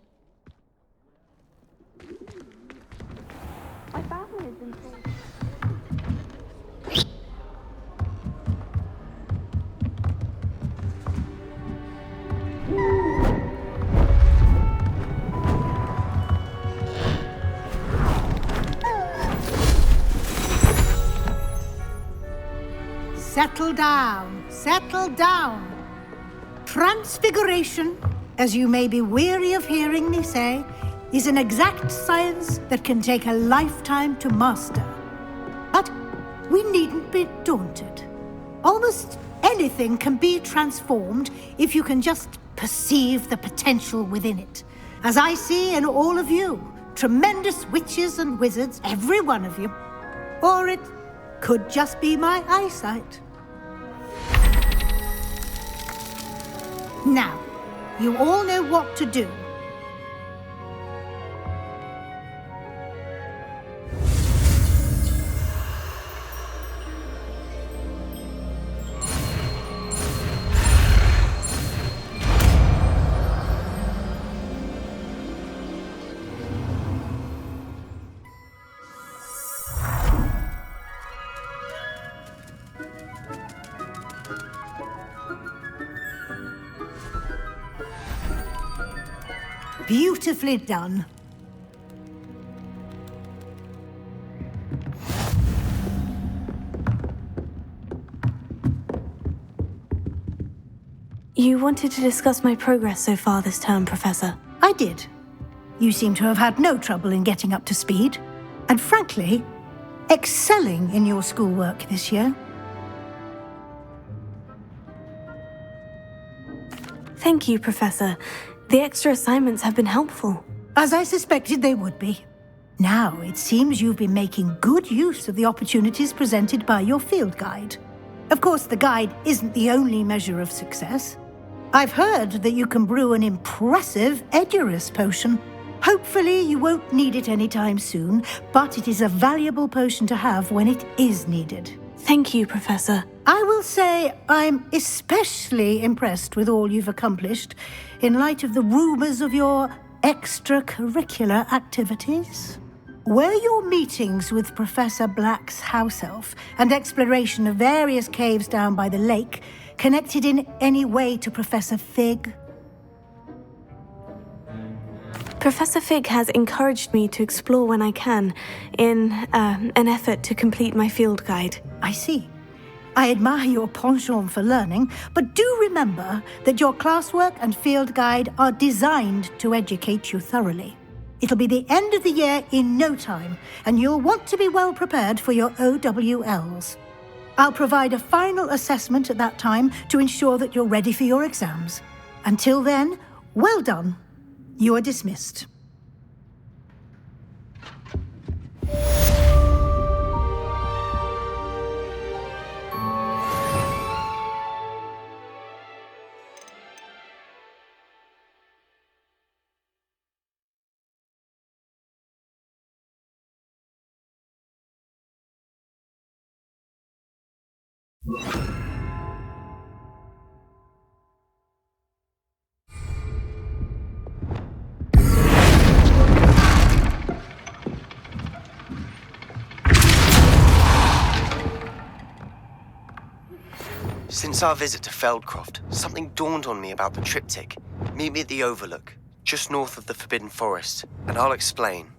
Settle down, settle down. Transfiguration, as you may be weary of hearing me say, is an exact science that can take a lifetime to master. But we needn't be daunted. Almost anything can be transformed if you can just perceive the potential within it. As I see in all of you, tremendous witches and wizards, every one of you. Or it could just be my eyesight. Now, you all know what to do. Beautifully done. You wanted to discuss my progress so far this term, Professor. I did. You seem to have had no trouble in getting up to speed, and frankly, excelling in your schoolwork this year. Thank you, Professor. The extra assignments have been helpful. As I suspected they would be. Now, it seems you've been making good use of the opportunities presented by your field guide. Of course, the guide isn't the only measure of success. I've heard that you can brew an impressive Edurus potion. Hopefully, you won't need it anytime soon, but it is a valuable potion to have when it is needed. Thank you, Professor. I will say I'm especially impressed with all you've accomplished in light of the rumors of your extracurricular activities. Were your meetings with Professor Black's house elf and exploration of various caves down by the lake connected in any way to Professor Fig? Professor Fig has encouraged me to explore when I can, in an effort to complete my field guide. I see. I admire your penchant for learning, but do remember that your classwork and field guide are designed to educate you thoroughly. It'll be the end of the year in no time, and you'll want to be well prepared for your OWLs. I'll provide a final assessment at that time to ensure that you're ready for your exams. Until then, well done. You are dismissed. Since our visit to Feldcroft, something dawned on me about the triptych. Meet me at the Overlook, just north of the Forbidden Forest, and I'll explain.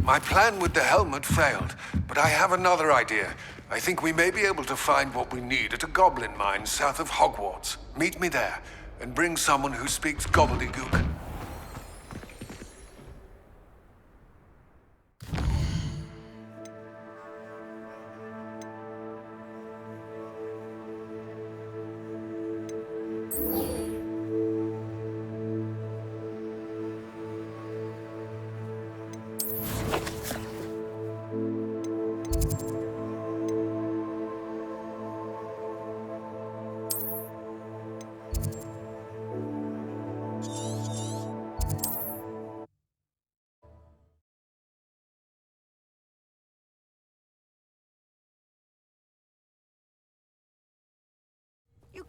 My plan with the helmet failed, but I have another idea. I think we may be able to find what we need at a goblin mine south of Hogwarts. Meet me there, and bring someone who speaks gobbledygook.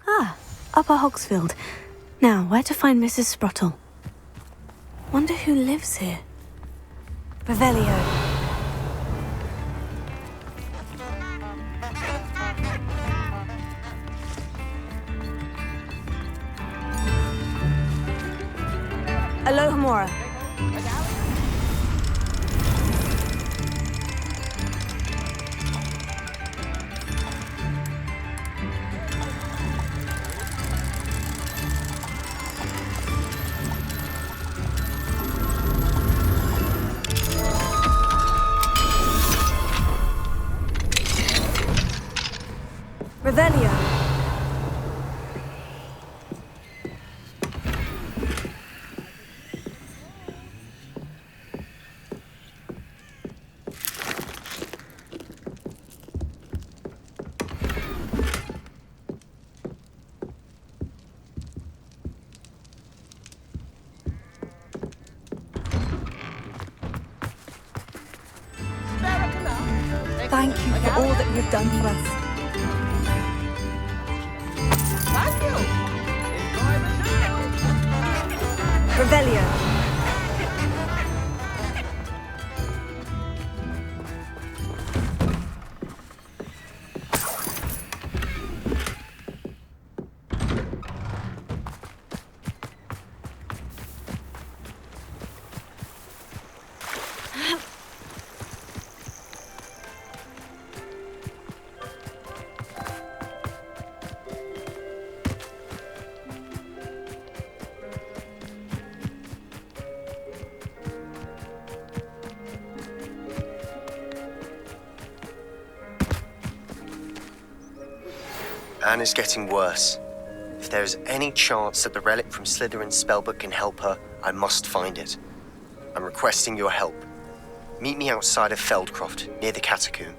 Ah, Upper Hogsfield. Now, where to find Mrs. Sprottle? Wonder who lives here. Revelio. Alohomora. Revelio. Thank you for all that you've done for us. Revelio. Anne is getting worse. If there is any chance that the relic from Slytherin's spellbook can help her, I must find it. I'm requesting your help. Meet me outside of Feldcroft, near the catacomb.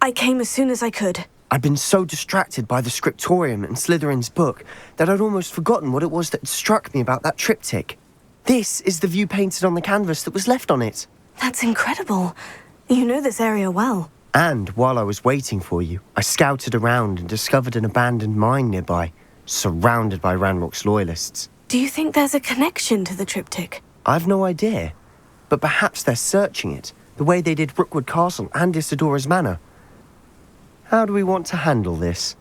I came as soon as I could. I'd been so distracted by the scriptorium and Slytherin's book that I'd almost forgotten what it was that struck me about that triptych. This is the view painted on the canvas that was left on it. That's incredible. You know this area well. And while I was waiting for you, I scouted around and discovered an abandoned mine nearby, surrounded by Ranrock's loyalists. Do you think there's a connection to the triptych? I've no idea, but perhaps they're searching it, the way they did Rookwood Castle and Isidora's Manor. How do we want to handle this?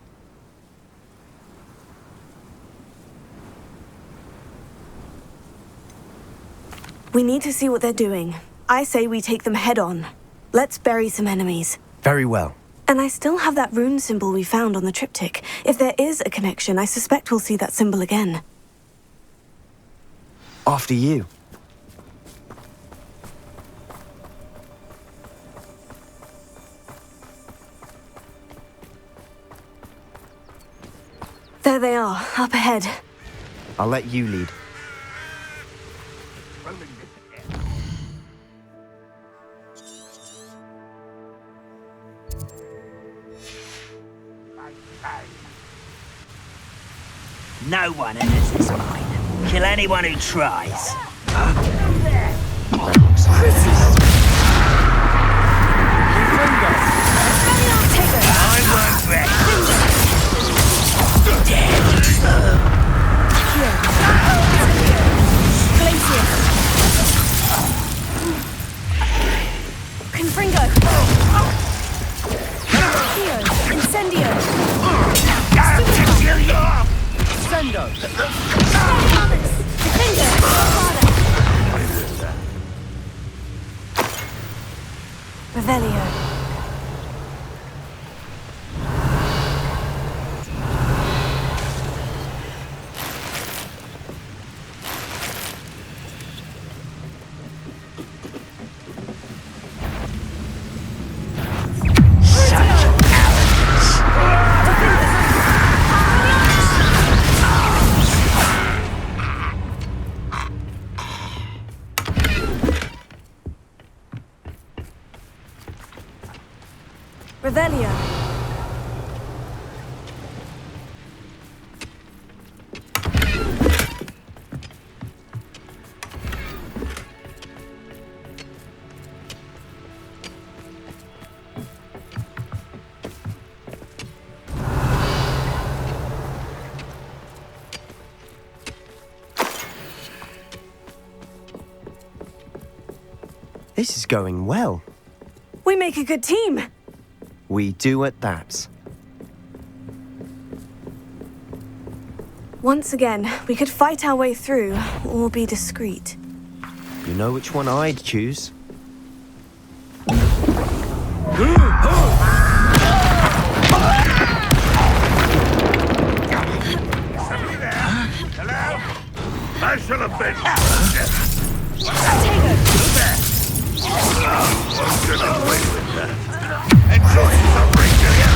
We need to see what they're doing. I say we take them head on. Let's bury some enemies. Very well. And I still have that rune symbol we found on the triptych. If there is a connection, I suspect we'll see that symbol again. After you. There they are, up ahead. I'll let you lead. No one enters this mine. Kill anyone who tries. Revelio. Revelio. This is going well. We make a good team. We do at that. Once again, we could fight our way through, or be discreet. You know which one I'd choose? Somebody there? Hello? I shall have been. I'm gonna play with that. Enjoy suffering, do ya?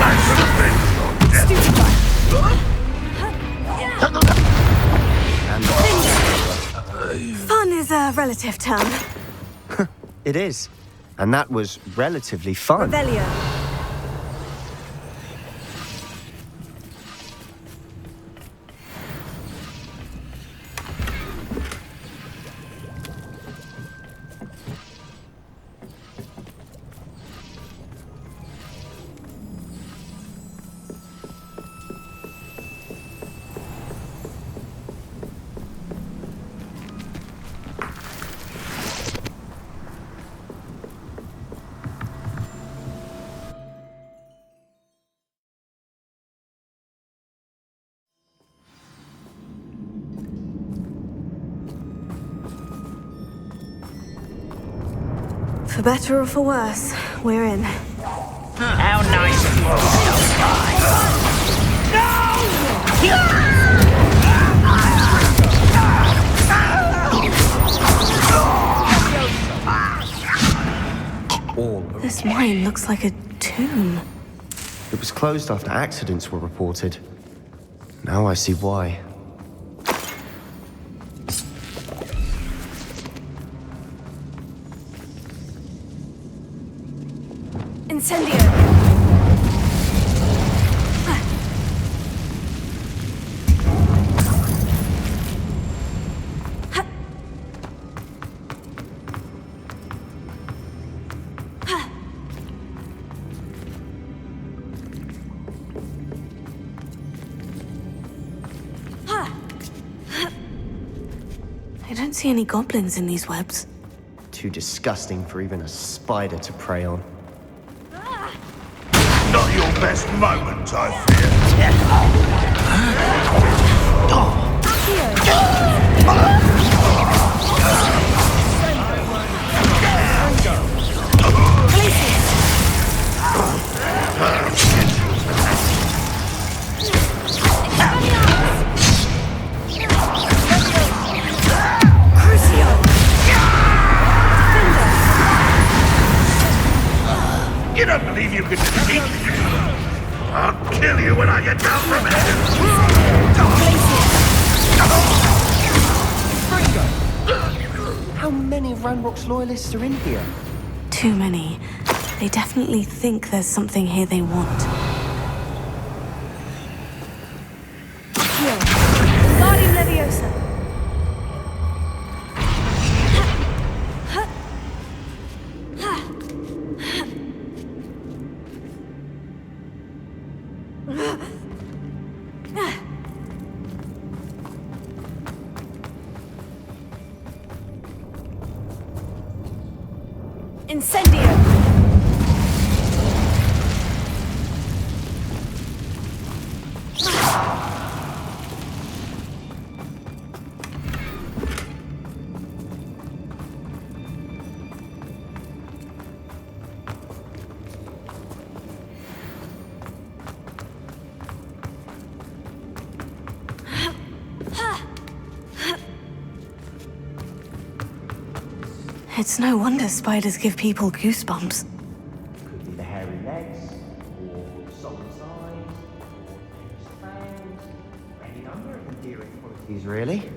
I should have been so dead. Fun is a relative term. It is. And that was relatively fun. Revelio. For better or for worse, we're in. How nice of you to stop by. This mine looks like a tomb. It was closed after accidents were reported. Now I see why. Incendio! I don't see any goblins in these webs. Too disgusting for even a spider to prey on. Not your best moment, I fear. You don't believe you can defeat me? I'll kill you when I get down from it. How many Ranrock's loyalists are in here? Too many. They definitely think there's something here they want. Here. Guardian Leviosa. Incendio! It's no wonder spiders give people goosebumps. Could be the hairy legs, or solid sides, or fangs, or any number of endearing qualities, really.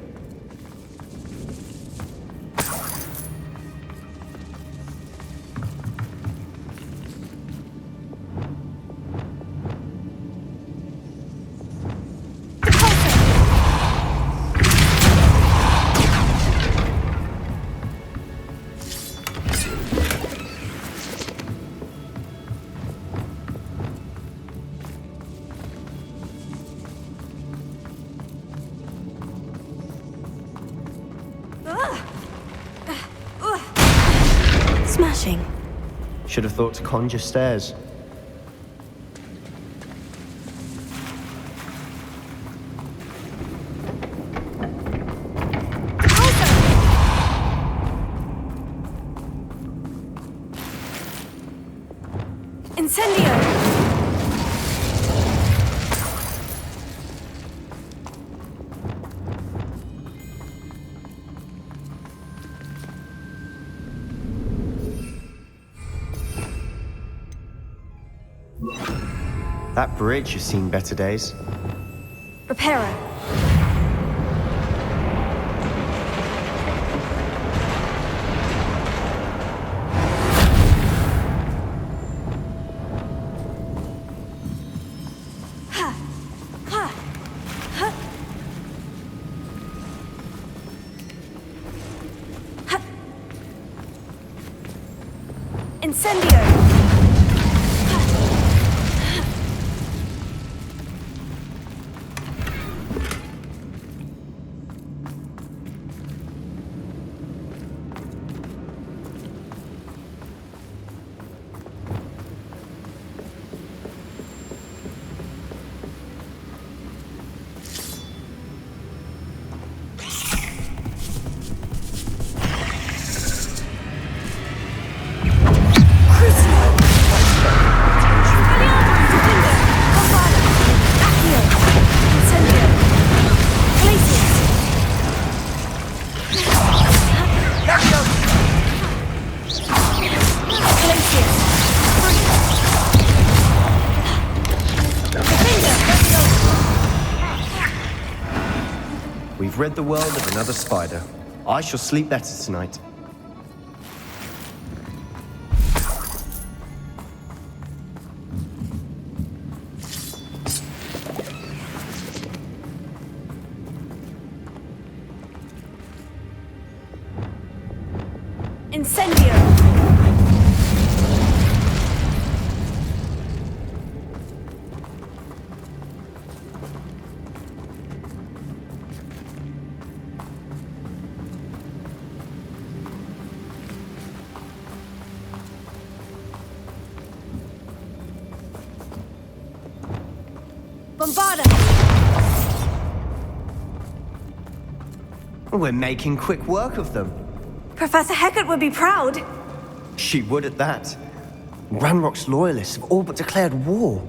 Smashing. Should have thought to conjure stairs. Incendio! That bridge has seen better days. Reparo. Incendio! We've rid the world of another spider. I shall sleep better tonight. Incendio! Bombarda! We're making quick work of them. Professor Hecat would be proud. She would at that. Ranrock's loyalists have all but declared war.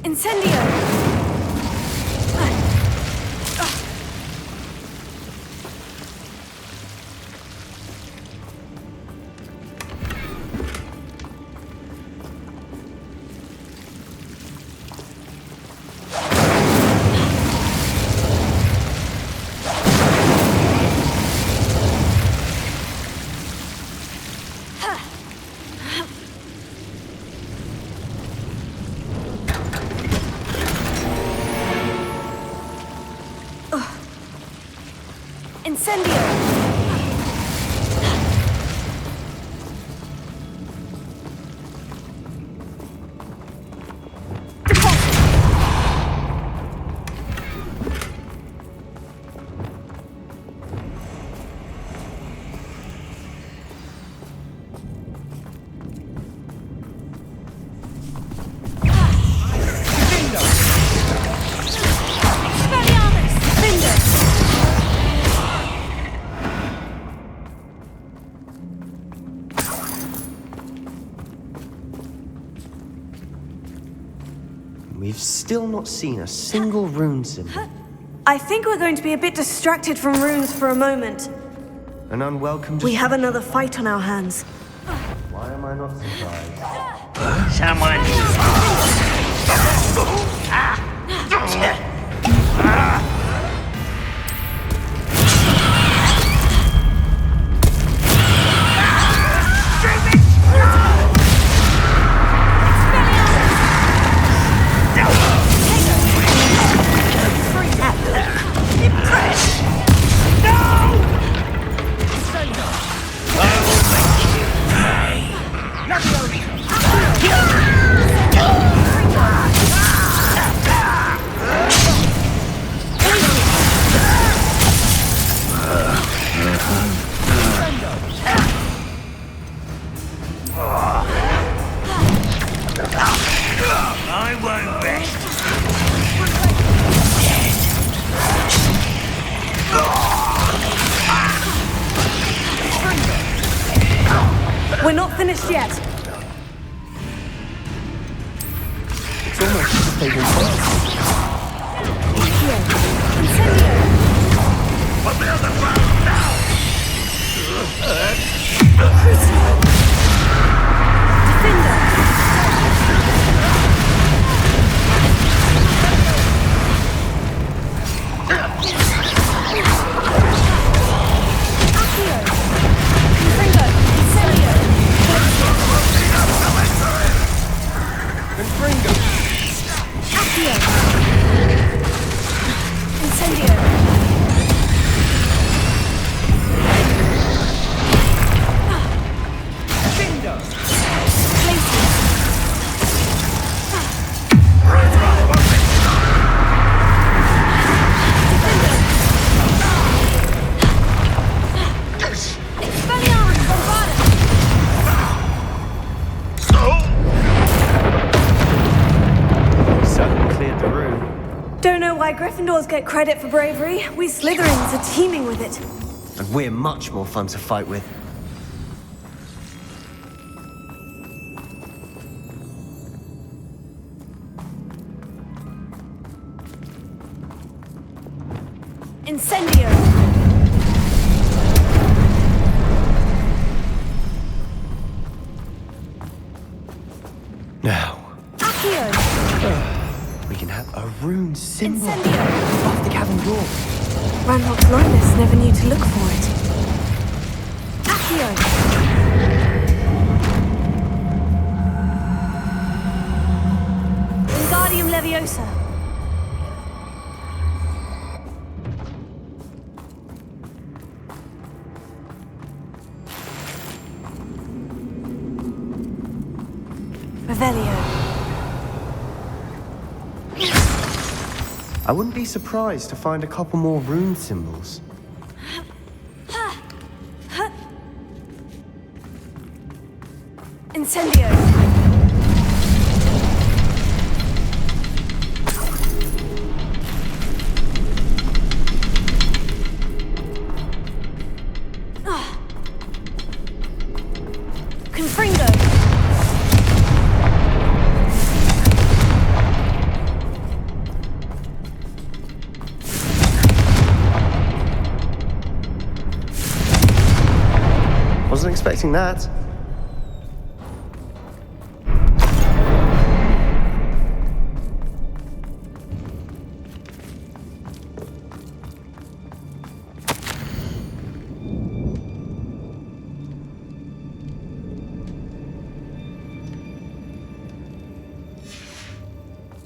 Incendio! Incendio! We've still not seen a single rune symbol. I think we're going to be a bit distracted from runes for a moment. An unwelcome We have another fight on our hands. Why am I not surprised? Someone. I won't rest. We're not finished yet. It's almost as if they've been Put me on the ground now! Gryffindors get credit for bravery. We Slytherins are teeming with it. And we're much more fun to fight with. Incendio! Now. Accio! We can have a rune symbol above the cavern door. Ranrock's loyalists never knew to look for it. Accio! Wingardium Leviosa! Revelio. I wouldn't be surprised to find a couple more rune symbols. Incendio! Confringo! Wasn't expecting that.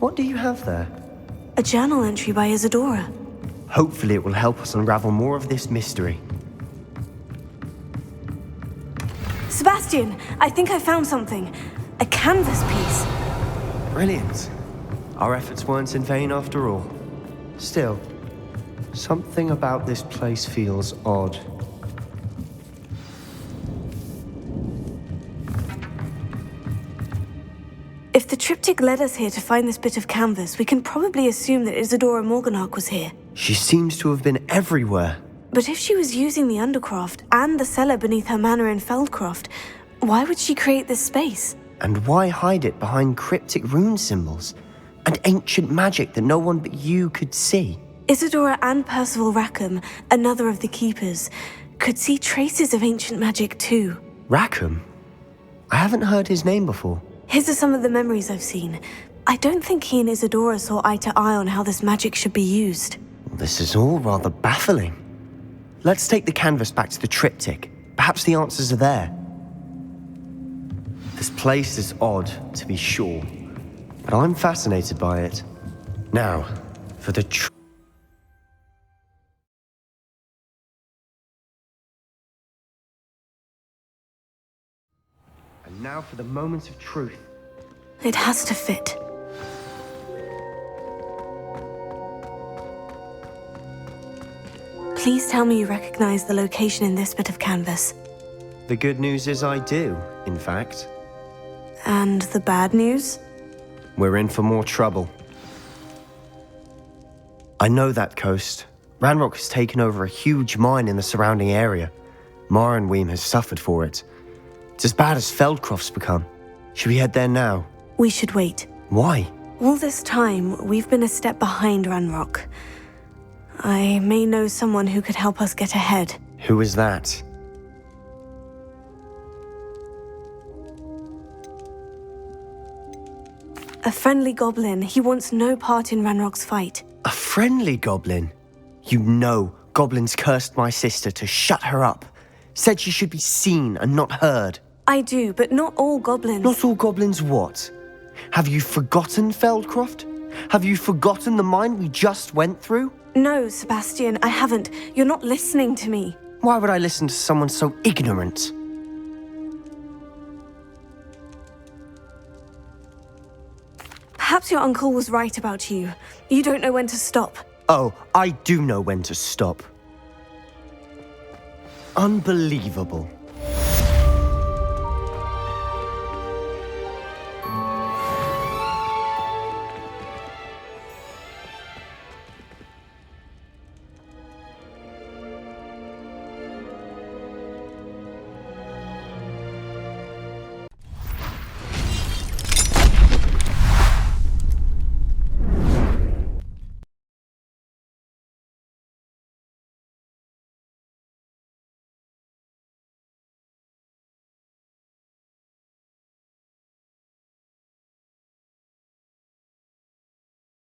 What do you have there? A journal entry by Isadora. Hopefully it will help us unravel more of this mystery. Sebastian, I think I found something. A canvas piece. Brilliant. Our efforts weren't in vain after all. Still, something about this place feels odd. If the triptych led us here to find this bit of canvas, we can probably assume that Isadora Morganach was here. She seems to have been everywhere. But if she was using the Undercroft and the cellar beneath her manor in Feldcroft, why would she create this space? And why hide it behind cryptic rune symbols? And ancient magic that no one but you could see. Isadora and Percival Rackham, another of the Keepers, could see traces of ancient magic too. Rackham? I haven't heard his name before. His are some of the memories I've seen. I don't think he and Isadora saw eye to eye on how this magic should be used. This is all rather baffling. Let's take the canvas back to the triptych. Perhaps the answers are there. This place is odd, to be sure, but I'm fascinated by it. Now, for the And now for the moment of truth. It has to fit. Please tell me you recognize the location in this bit of canvas. The good news is I do, in fact. And the bad news? We're in for more trouble. I know that coast. Ranrock has taken over a huge mine in the surrounding area. Mornweem has suffered for it. It's as bad as Feldcroft's become. Should we head there now? We should wait. Why? All this time, we've been a step behind Ranrock. I may know someone who could help us get ahead. Who is that? A friendly goblin. He wants no part in Ranrock's fight. A friendly goblin? You know goblins cursed my sister to shut her up. Said she should be seen and not heard. I do, but not all goblins. Not all goblins what? Have you forgotten Feldcroft? Have you forgotten the mine we just went through? No, Sebastian, I haven't. You're not listening to me. Why would I listen to someone so ignorant? Perhaps your uncle was right about you. You don't know when to stop. Oh, I do know when to stop. Unbelievable.